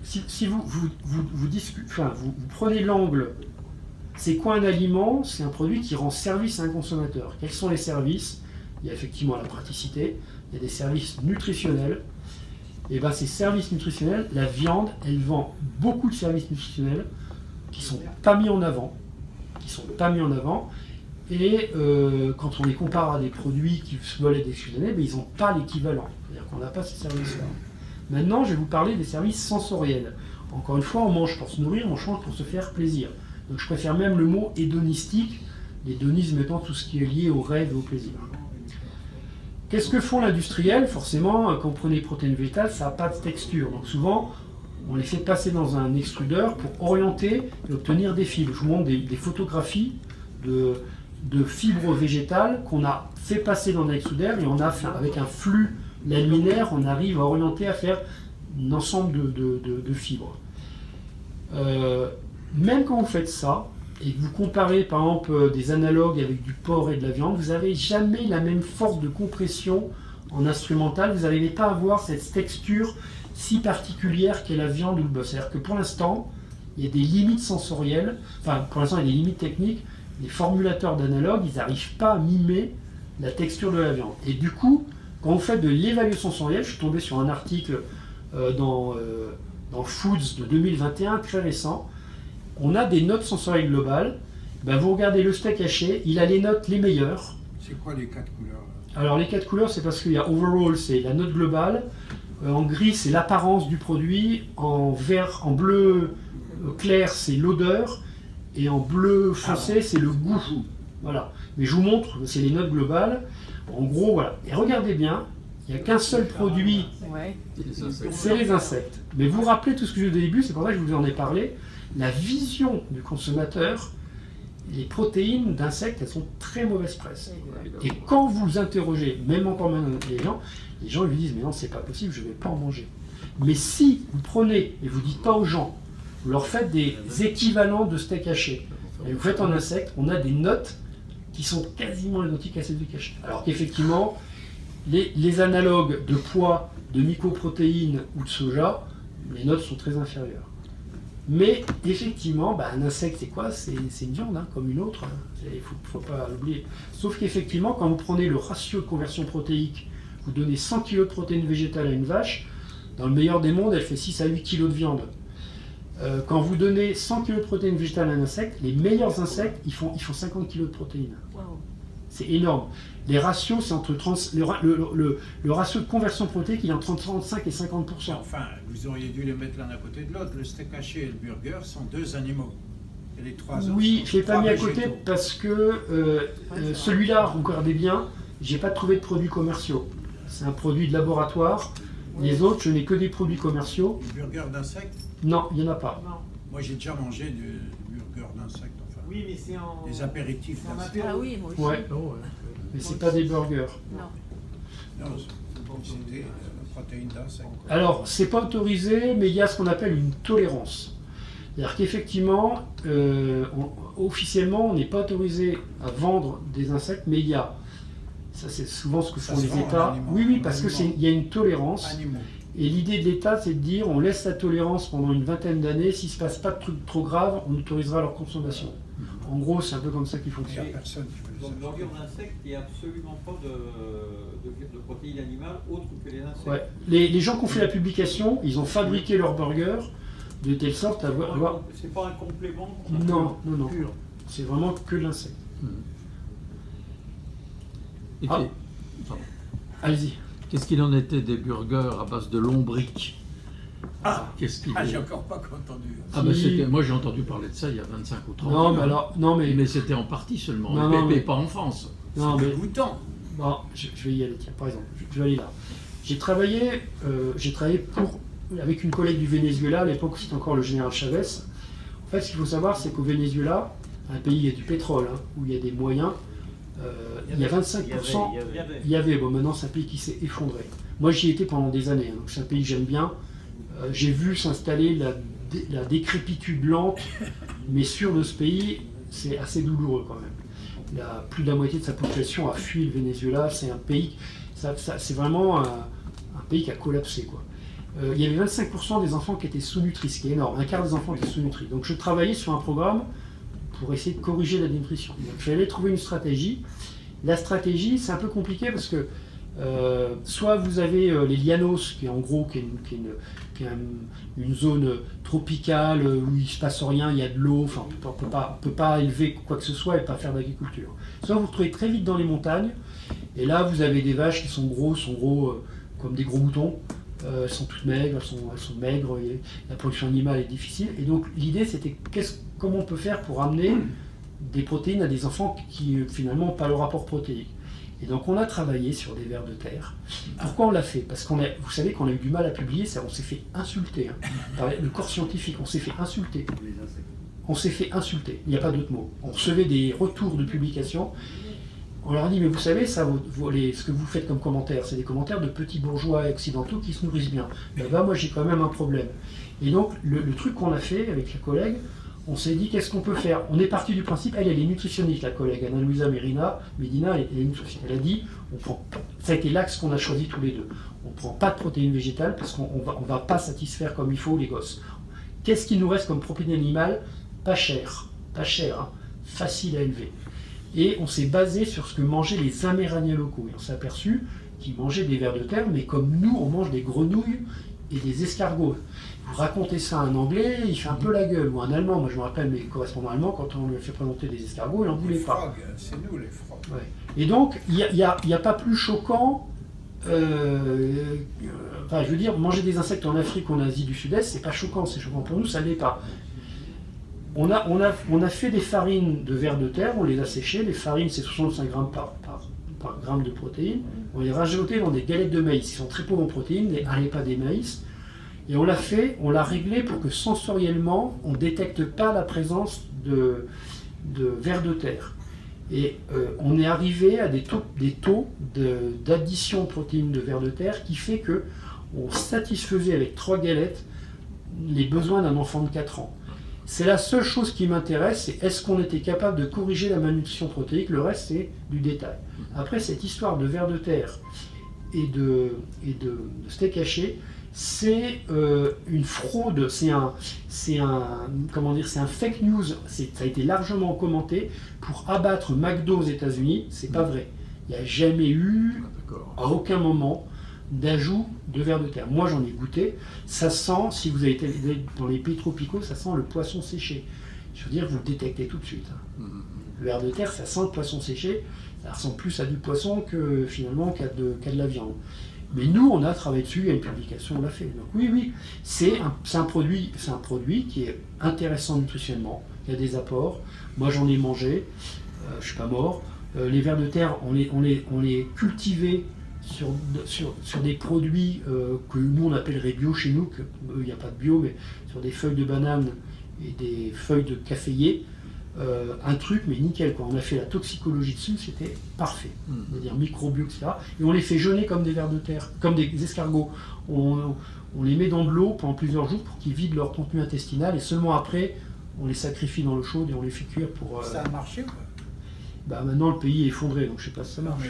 si vous prenez l'angle, c'est quoi un aliment? C'est un produit qui rend service à un consommateur. Quels sont les services? Il y a effectivement la praticité, il y a des services nutritionnels. Et bien ces services nutritionnels, la viande, elle vend beaucoup de services nutritionnels qui ne sont pas mis en avant. Et quand on les compare à des produits qui se veulent être exclusionnels, ils n'ont pas l'équivalent. C'est-à-dire qu'on n'a pas ces services-là. Maintenant, je vais vous parler des services sensoriels. Encore une fois, on mange pour se nourrir, on mange pour se faire plaisir. Donc je préfère même le mot hédonistique, l'hédonisme étant tout ce qui est lié au rêve et au plaisir. Qu'est-ce que font l'industriel? Forcément, quand vous prenez les protéines végétales, ça n'a pas de texture. Donc souvent, on les fait passer dans un extrudeur pour orienter et obtenir des fibres. Je vous montre des photographies de fibres végétales qu'on a fait passer dans un extrudeur et on a fait, avec un flux laminaire, on arrive à orienter, à faire un ensemble de fibres. Même quand vous faites ça, et que vous comparez par exemple des analogues avec du porc et de la viande, vous n'avez jamais la même force de compression en instrumental, vous n'arrivez pas à avoir cette texture si particulière qu'est la viande ou le bœuf. C'est-à-dire que pour l'instant, il y a des limites sensorielles, enfin pour l'instant il y a des limites techniques, les formulateurs d'analogues, ils n'arrivent pas à mimer la texture de la viande. Et du coup, quand vous faites de l'évaluation sensorielle, je suis tombé sur un article dans Foods de 2021, très récent, on a des notes sensorielles globales. Ben, vous regardez le steak haché, il a les notes les meilleures. C'est quoi les 4 couleurs? Alors les 4 couleurs, c'est parce qu'il y a overall, c'est la note globale. En gris, c'est l'apparence du produit. En vert, en bleu clair, c'est l'odeur. Et en bleu foncé, c'est le goût. Voilà. Mais je vous montre, c'est les notes globales. En gros, voilà. Et regardez bien, il n'y a qu'un seul produit, Ouais. c'est les insectes. Mais vous vous rappelez tout ce que j'ai dit au début, c'est pour ça que je vous en ai parlé. La vision du consommateur, les protéines d'insectes, elles sont très mauvaise presse. Et quand vous interrogez, même encore maintenant les gens lui disent mais non, c'est pas possible, je ne vais pas en manger. Mais si vous prenez et vous dites pas aux gens, vous leur faites des équivalents de steak haché, et vous faites en insecte, on a des notes qui sont quasiment identiques à celles du cachet. Alors qu'effectivement, les analogues de poids, de mycoprotéines ou de soja, les notes sont très inférieures. Mais effectivement, un insecte, c'est quoi? C'est une viande, hein, comme une autre. Il ne faut pas l'oublier. Sauf qu'effectivement, quand vous prenez le ratio de conversion protéique, vous donnez 100 kg de protéines végétales à une vache, dans le meilleur des mondes, elle fait 6 à 8 kg de viande. Quand vous donnez 100 kg de protéines végétales à un insecte, les meilleurs insectes, ils font 50 kg de protéines. Wow. C'est énorme. Les ratios, c'est entre 30, le ratio de conversion protéique, il est entre 35 et 50%. Enfin, vous auriez dû les mettre l'un à côté de l'autre. Le steak haché et le burger sont 2 animaux. Et les 3 autres Oui, je ne l'ai pas mis à végétaux. côté parce que celui-là, regardez bien, j'ai pas trouvé de produits commerciaux. C'est un produit de laboratoire. Les autres, je n'ai que des produits commerciaux. Le burger d'insectes? Non, il n'y en a pas. Non. Moi, j'ai déjà mangé du burger d'insectes. Enfin, Oui, mais c'est en. des apéritifs c'est en d'insectes. apéro. Ah oui, moi aussi. Ouais, mais c'est pas des burgers. Non. Non, c'est des protéines d'insectes. Alors, c'est pas autorisé, mais il y a ce qu'on appelle une tolérance. C'est-à-dire qu'effectivement, officiellement, on n'est pas autorisé à vendre des insectes, mais il y a, ça c'est souvent ce que Ça font se les vend en États. aliment. Oui, parce En qu'il y a une tolérance. Animaux. Et l'idée de l'État, c'est de dire, on laisse la tolérance pendant une vingtaine d'années, s'il ne se passe pas de trucs trop graves, on autorisera leur consommation. En gros, c'est un peu comme ça qu'il Il n'y a fonctionne. personne qui veut Dans le burger d'insectes, il n'y a absolument pas de protéines animales autres que les insectes. Ouais. Les gens qui ont fait la publication, ils ont fabriqué leur burger de telle sorte à avoir... C'est pas un complément. Non, non, non. C'est vraiment que de l'insecte. Et Ah. pardon. Allez-y. Qu'est-ce qu'il en était des burgers à base de lombric? Qu'est-ce qu'il j'ai encore pas entendu. Ah ben Si. moi j'ai entendu parler de ça il y a 25 ou 30 Non, ans. mais alors, non, mais c'était en partie seulement, Non, non, mais mais- pas en France. non, mais Dégoûtant. bon, je vais y aller. Tiens, par exemple, je vais aller là. J'ai travaillé avec une collègue du Venezuela à l'époque où c'était encore le général Chavez. En fait, ce qu'il faut savoir, c'est qu'au Venezuela, un pays où il y a du pétrole, hein, où il y a des moyens, il y a 25%. Il y avait, bon maintenant c'est un pays qui s'est effondré. Moi j'y étais pendant des années, hein, donc c'est un pays que j'aime bien. J'ai vu s'installer la décrépitude lente, mais sûre de ce pays, c'est assez douloureux quand même. Plus de la moitié de sa population a fui le Venezuela, c'est un pays, c'est vraiment un pays qui a collapsé, quoi. Il y avait 25% des enfants qui étaient sous-nutris, ce qui est énorme, un quart des enfants étaient sous-nutris. Donc je travaillais sur un programme pour essayer de corriger la dénutrition. Donc il fallait trouver une stratégie. La stratégie, c'est un peu compliqué parce que soit vous avez les Llanos, qui est en gros une zone tropicale où il ne se passe rien, il y a de l'eau, enfin on ne peut pas élever quoi que ce soit et pas faire d'agriculture. Soit vous vous retrouvez très vite dans les montagnes, et là vous avez des vaches qui sont gros comme des gros moutons. Elles sont toutes maigres, elles sont maigres, et la production animale est difficile. Et donc l'idée c'était comment on peut faire pour amener des protéines à des enfants qui finalement n'ont pas le rapport protéique. Et donc on a travaillé sur des vers de terre. Pourquoi on l'a fait? Parce vous savez qu'on a eu du mal à publier, on s'est fait insulter. Par le corps scientifique, on s'est fait insulter. On s'est fait insulter, il n'y a pas d'autre mot. On recevait des retours de publication. On leur dit, mais vous savez, ce que vous faites comme commentaires, c'est des commentaires de petits bourgeois occidentaux qui se nourrissent bien. Là-bas, moi, j'ai quand même un problème. Et donc, le truc qu'on a fait avec la collègue, on s'est dit, qu'est-ce qu'on peut faire? On est parti du principe, elle est nutritionniste, la collègue, Ana-Luisa Medina, elle est nutritionniste. Elle a dit, ça a été l'axe qu'on a choisi tous les deux. On ne prend pas de protéines végétales parce qu'on ne va pas satisfaire comme il faut les gosses. Qu'est-ce qui nous reste comme protéines animales? Pas cher, hein, facile à élever. Et on s'est basé sur ce que mangeaient les Amérindiens locaux. Et on s'est aperçu qu'ils mangeaient des vers de terre, mais comme nous, on mange des grenouilles et des escargots. Vous racontez ça à un Anglais, il fait un peu la gueule, ou un Allemand. Moi, je me rappelle mes correspondants allemands, quand on lui a fait présenter des escargots, il n'en voulait pas. C'est nous les frogs. Ouais. Et donc, il n'y a pas plus choquant. Je veux dire, manger des insectes en Afrique ou en Asie du Sud-Est, c'est pas choquant. C'est choquant pour nous, ça ne l'est pas. On a fait des farines de vers de terre, on les a séchées. Les farines, c'est 65 grammes par gramme de protéines. On les rajoutait dans des galettes de maïs qui sont très pauvres en protéines, des arepas des maïs. Et on l'a réglé pour que sensoriellement, on ne détecte pas la présence de vers de terre. Et on est arrivé à des taux d'addition de protéines de vers de terre qui fait qu'on satisfaisait avec 3 galettes les besoins d'un enfant de 4 ans. C'est la seule chose qui m'intéresse, c'est est-ce qu'on était capable de corriger la malnutrition protéique, le reste c'est du détail. Après cette histoire de vers de terre et de steak haché, c'est une fraude, c'est un fake news, ça a été largement commenté pour abattre McDo aux États-Unis, c'est pas vrai. Il n'y a jamais eu, à aucun moment, d'ajout de vers de terre. Moi j'en ai goûté, ça sent, si vous avez été dans les pays tropicaux, ça sent le poisson séché. Je veux dire, vous le détectez tout de suite. Le vers de terre, ça sent le poisson séché, ça ressemble plus à du poisson que finalement qu'à de la viande. Mais nous, on a travaillé dessus, il y a une publication, on l'a fait. Donc oui, c'est un produit qui est intéressant nutritionnellement, il y a des apports. Moi j'en ai mangé, je ne suis pas mort. Les vers de terre, on les cultivait sur des produits que nous on appellerait bio chez nous, il n'y a pas de bio, mais sur des feuilles de banane et des feuilles de caféier, un truc mais nickel quoi. On a fait la toxicologie dessus, c'était parfait, c'est-à-dire microbio, etc. Et on les fait jeûner comme des vers de terre, comme des escargots. On les met dans de l'eau pendant plusieurs jours pour qu'ils vident leur contenu intestinal et seulement après on les sacrifie dans l'eau chaude et on les fait cuire pour... Ça a marché ou pas? Maintenant le pays est effondré, donc je sais pas si ça marche.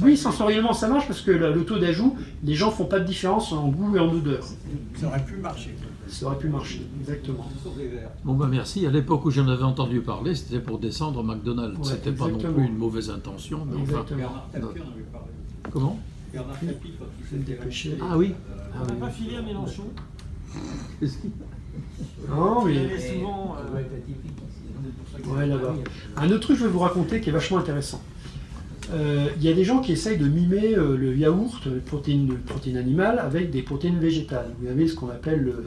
Oui, sensoriellement ça marche parce que le taux d'ajout, les gens font pas de différence en goût et en odeur. Ça aurait pu marcher. Ça aurait pu marcher, exactement. Bon merci. À l'époque où j'en avais entendu parler, c'était pour descendre McDonald's. Ouais, c'était pas non plus une mauvaise intention. Mais exactement. Comment? Bernard Tapie, quand il s'était dépêché. Ah oui. On n'a pas filé à Mélenchon. Non, mais... Il allait souvent... Ouais, là-bas. Un autre truc que je vais vous raconter qui est vachement intéressant. Il y a des gens qui essayent de mimer le yaourt, les protéines animales, avec des protéines végétales. Vous avez ce qu'on appelle le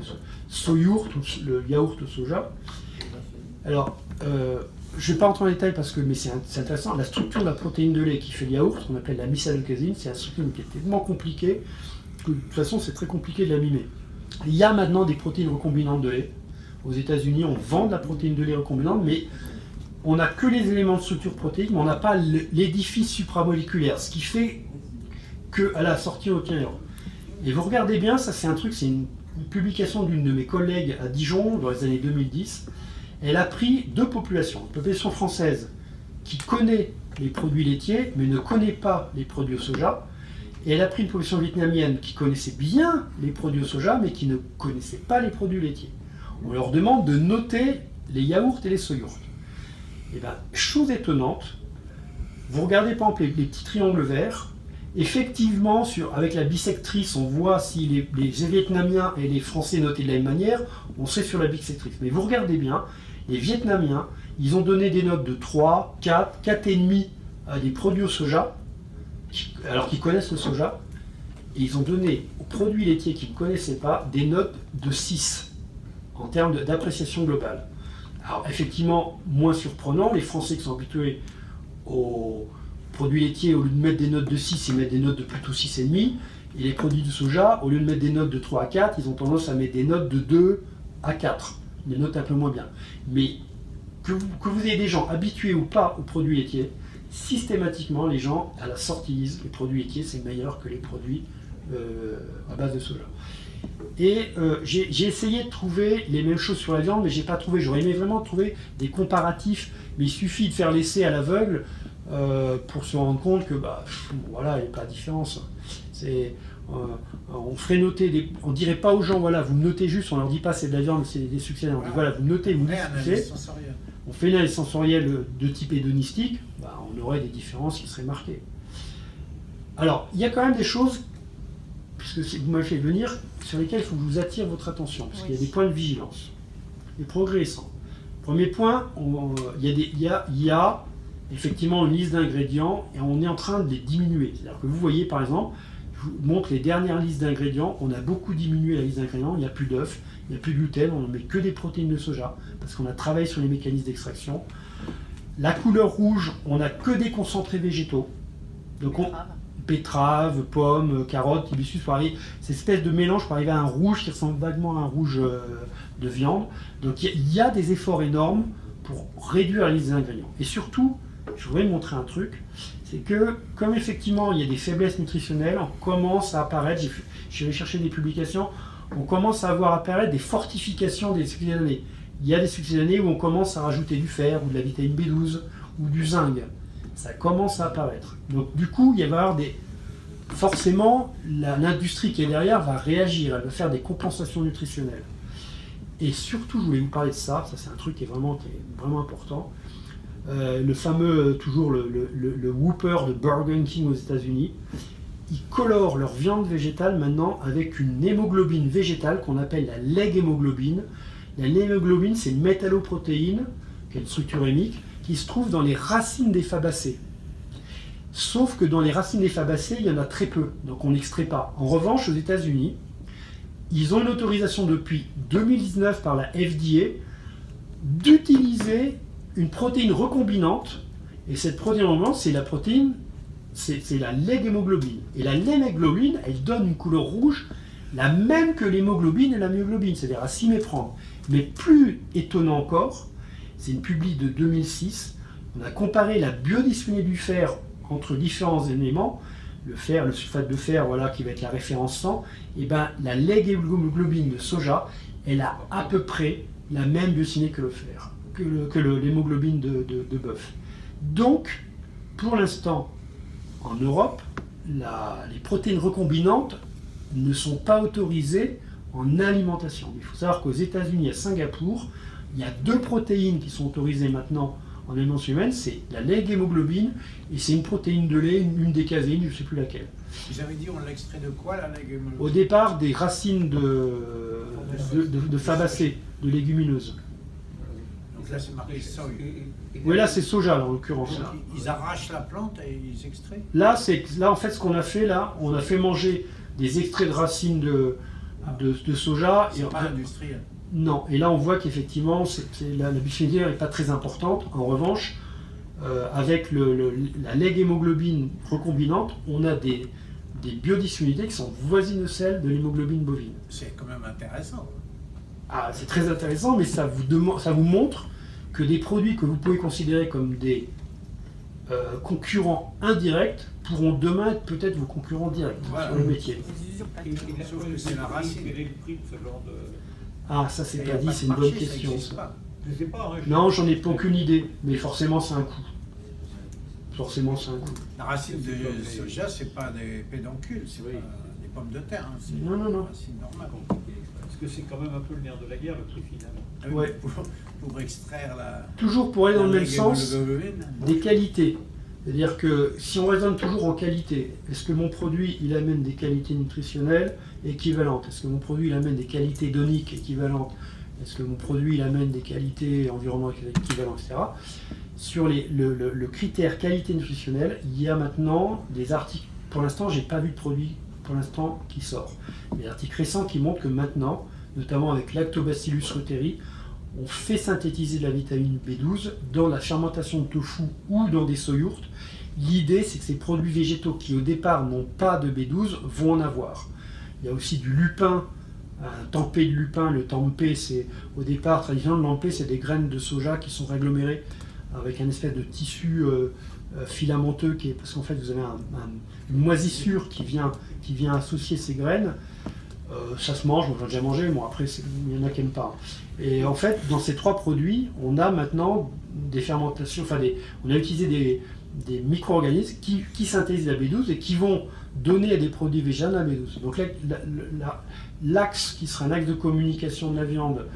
soyourt, le yaourt au soja. Alors, je ne vais pas rentrer en détail mais c'est intéressant. La structure de la protéine de lait qui fait le yaourt, qu'on appelle la methylcasine, c'est une structure qui est tellement compliquée que de toute façon c'est très compliqué de la mimer. Il y a maintenant des protéines recombinantes de lait. Aux États-Unis, on vend de la protéine de lait recombinante, mais on n'a que les éléments de structure protéique, mais on n'a pas l'édifice supramoléculaire, ce qui fait qu'à la sortie, on obtient l'erreur. Et vous regardez bien, ça c'est une publication d'une de mes collègues à Dijon dans les années 2010. Elle a pris 2 populations. Une population française qui connaît les produits laitiers, mais ne connaît pas les produits au soja, Et elle a pris une population vietnamienne qui connaissait bien les produits au soja, mais qui ne connaissait pas les produits laitiers. On leur demande de noter les yaourts et les soyourts. Et bien, chose étonnante, vous regardez par exemple les petits triangles verts, effectivement, avec la bisectrice, on voit si les Vietnamiens et les Français notaient de la même manière, on serait sur la bisectrice. Mais vous regardez bien, les Vietnamiens, ils ont donné des notes de 3, 4, 4,5 à des produits au soja, alors qu'ils connaissent le soja, et ils ont donné aux produits laitiers qu'ils ne connaissaient pas des notes de 6 en termes d'appréciation globale. Alors effectivement, moins surprenant, les Français qui sont habitués aux produits laitiers, au lieu de mettre des notes de 6, ils mettent des notes de plutôt 6,5, et les produits de soja, au lieu de mettre des notes de 3 à 4, ils ont tendance à mettre des notes de 2 à 4, des notes un peu moins bien. Mais que vous ayez des gens habitués ou pas aux produits laitiers, systématiquement, les gens, à la sortie, disent les produits laitiers, c'est meilleur que les produits à base de soja. Et j'ai essayé de trouver les mêmes choses sur la viande, mais j'ai pas trouvé. J'aurais aimé vraiment trouver des comparatifs, mais il suffit de faire l'essai à l'aveugle pour se rendre compte que, voilà, il n'y a pas de différence. On ferait noter, on dirait pas aux gens, voilà, vous notez juste, on leur dit pas c'est de la viande, c'est des succès. On dit voilà, vous notez, vous dites ce que c'est. On fait une analyse sensorielle de type hédonistique, on aurait des différences qui seraient marquées. Alors, il y a quand même des choses, puisque vous m'avez fait venir, sur lesquelles il faut que je vous attire votre attention, parce qu'il y a des points de vigilance, des progrès récents. Premier point, il y a effectivement une liste d'ingrédients, et on est en train de les diminuer. C'est-à-dire que vous voyez, par exemple, je vous montre les dernières listes d'ingrédients, on a beaucoup diminué la liste d'ingrédients, il n'y a plus d'œufs, il n'y a plus de gluten, on ne met que des protéines de soja, parce qu'on a travaillé sur les mécanismes d'extraction. La couleur rouge, on n'a que des concentrés végétaux. Donc betterave, pommes, carottes, hibiscus, pour arriver, cette espèce de mélange pour arriver à un rouge qui ressemble vaguement à un rouge de viande. Donc il y a des efforts énormes pour réduire la liste des ingrédients. Et surtout, je voudrais vous montrer un truc, c'est que comme effectivement il y a des faiblesses nutritionnelles, on commence à apparaître, je suis allé chercher des publications, on commence à voir apparaître des fortifications des succédanés. Il y a des succédanés où on commence à rajouter du fer, ou de la vitamine B12, ou du zinc. Ça commence à apparaître. Donc du coup, il va y avoir forcément, l'industrie qui est derrière va réagir, elle va faire des compensations nutritionnelles. Et surtout, je voulais vous parler de ça c'est un truc qui est vraiment important. Le fameux, toujours le Whopper de Burger King aux États-Unis, ils colorent leur viande végétale maintenant avec une hémoglobine végétale qu'on appelle la leg-hémoglobine. La leg-hémoglobine, c'est une métalloprotéine, qui a une structure hémique, qui se trouve dans les racines des fabacées. Sauf que dans les racines des fabacées, il y en a très peu, donc on n'extrait pas. En revanche, aux États-Unis, ils ont une autorisation depuis 2019 par la FDA d'utiliser une protéine recombinante, et cette protéine recombinante, c'est la protéine, c'est la leg-hémoglobine. Et la leg-hémoglobine, elle donne une couleur rouge, la même que l'hémoglobine et la myoglobine, c'est-à-dire à s'y méprendre. Mais plus étonnant encore, c'est une publi de 2006, on a comparé la biodisponibilité du fer entre différents éléments, le fer, le sulfate de fer, voilà, qui va être la référence 100, et ben la leg-hémoglobine de soja, elle a à peu près la même biodisponibilité que le fer, que l'hémoglobine de bœuf. Donc, pour l'instant, en Europe, les protéines recombinantes ne sont pas autorisées en alimentation. Il faut savoir qu'aux États-Unis et à Singapour, il y a 2 protéines qui sont autorisées maintenant en alimentation humaine, c'est la leg-hémoglobine et c'est une protéine de lait, une des caséines, je ne sais plus laquelle. Vous avez dit on l'extrait de quoi la leg-hémoglobine? Au départ, des racines de fabacées, de légumineuses. Donc là c'est marqué soja. Oui, là c'est soja en l'occurrence. Ils arrachent la plante et ils extraient? Là en fait ce qu'on a fait là, on a fait manger des extraits de racines de soja. C'est pas industriel. Non, et là on voit qu'effectivement la bisphénol n'est pas très importante. En revanche, avec la leg-hémoglobine recombinante, on a des biodisponibilités qui sont voisines de celles de l'hémoglobine bovine. C'est quand même intéressant. Ah, c'est très intéressant, mais ça vous montre que des produits que vous pouvez considérer comme des concurrents indirects pourront demain être peut-être vos concurrents directs sur le métier. Sauf que c'est la racine. Quel est le prix de ce genre de... Ah, ça c'est Et pas y a dit, de c'est une marché, bonne ça question. existe Ça. pas. Je sais pas. Non, j'en ai aucune idée, mais forcément c'est un coût. forcément c'est un coût. La racine de soja, c'est pas des pédoncules, c'est pas des pommes de terre. Hein, c'est Non. une racine normale. Parce que c'est quand même un peu le nerf de la guerre, le prix final. Ah oui, Ouais. pour extraire la. Toujours pour aller dans le même sens, l'hémoglobine. des qualités. C'est-à-dire que si on raisonne toujours en qualité, est-ce que mon produit il amène des qualités nutritionnelles équivalentes? Est-ce que mon produit il amène des qualités doniques équivalentes? Est-ce que mon produit il amène des qualités environnementales équivalentes, etc. Sur le critère qualité nutritionnelle, il y a maintenant des articles. Pour l'instant, j'ai pas vu de produit pour l'instant qui sort. Il y a des articles récents qui montrent que maintenant, notamment avec Lactobacillus reuteri, on fait synthétiser de la vitamine B12 dans la fermentation de tofu ou dans des soyourts. L'idée, c'est que ces produits végétaux qui au départ n'ont pas de B12 vont en avoir. Il y a aussi du lupin, un tempeh de lupin. Le tempeh, c'est au départ, traditionnellement, le tempeh, c'est des graines de soja qui sont agglomérées avec un espèce de tissu filamenteux, parce qu'en fait, vous avez une moisissure qui vient associer ces graines. Ça se mange, moi j'en ai déjà mangé, bon après il y en a qui n'aiment pas. Et en fait, dans ces trois produits, on a maintenant des fermentations, on a utilisé des micro-organismes qui synthétisent la B12 et qui vont donner à des produits végétaux la B12. Donc l'axe qui sera un axe de communication de la viande,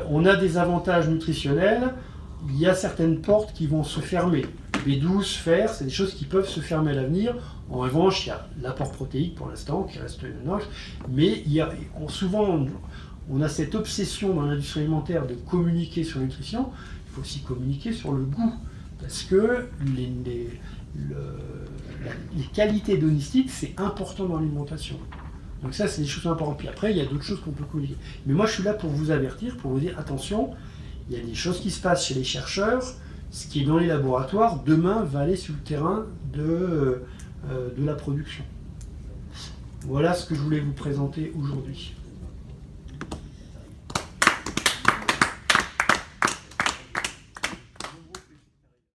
on a des avantages nutritionnels, il y a certaines portes qui vont se fermer. B12, fer, c'est des choses qui peuvent se fermer à l'avenir. En revanche, il y a l'apport protéique pour l'instant qui reste une noche, mais souvent on a cette obsession dans l'industrie alimentaire de communiquer sur la nutrition. Il faut aussi communiquer sur le goût, parce que les qualités hédonistiques, c'est important dans l'alimentation. Donc ça, c'est des choses importantes. Puis après, il y a d'autres choses qu'on peut communiquer. Mais moi, je suis là pour vous avertir, pour vous dire, attention, il y a des choses qui se passent chez les chercheurs. Ce qui est dans les laboratoires, demain, va aller sur le terrain de la production. Voilà ce que je voulais vous présenter aujourd'hui.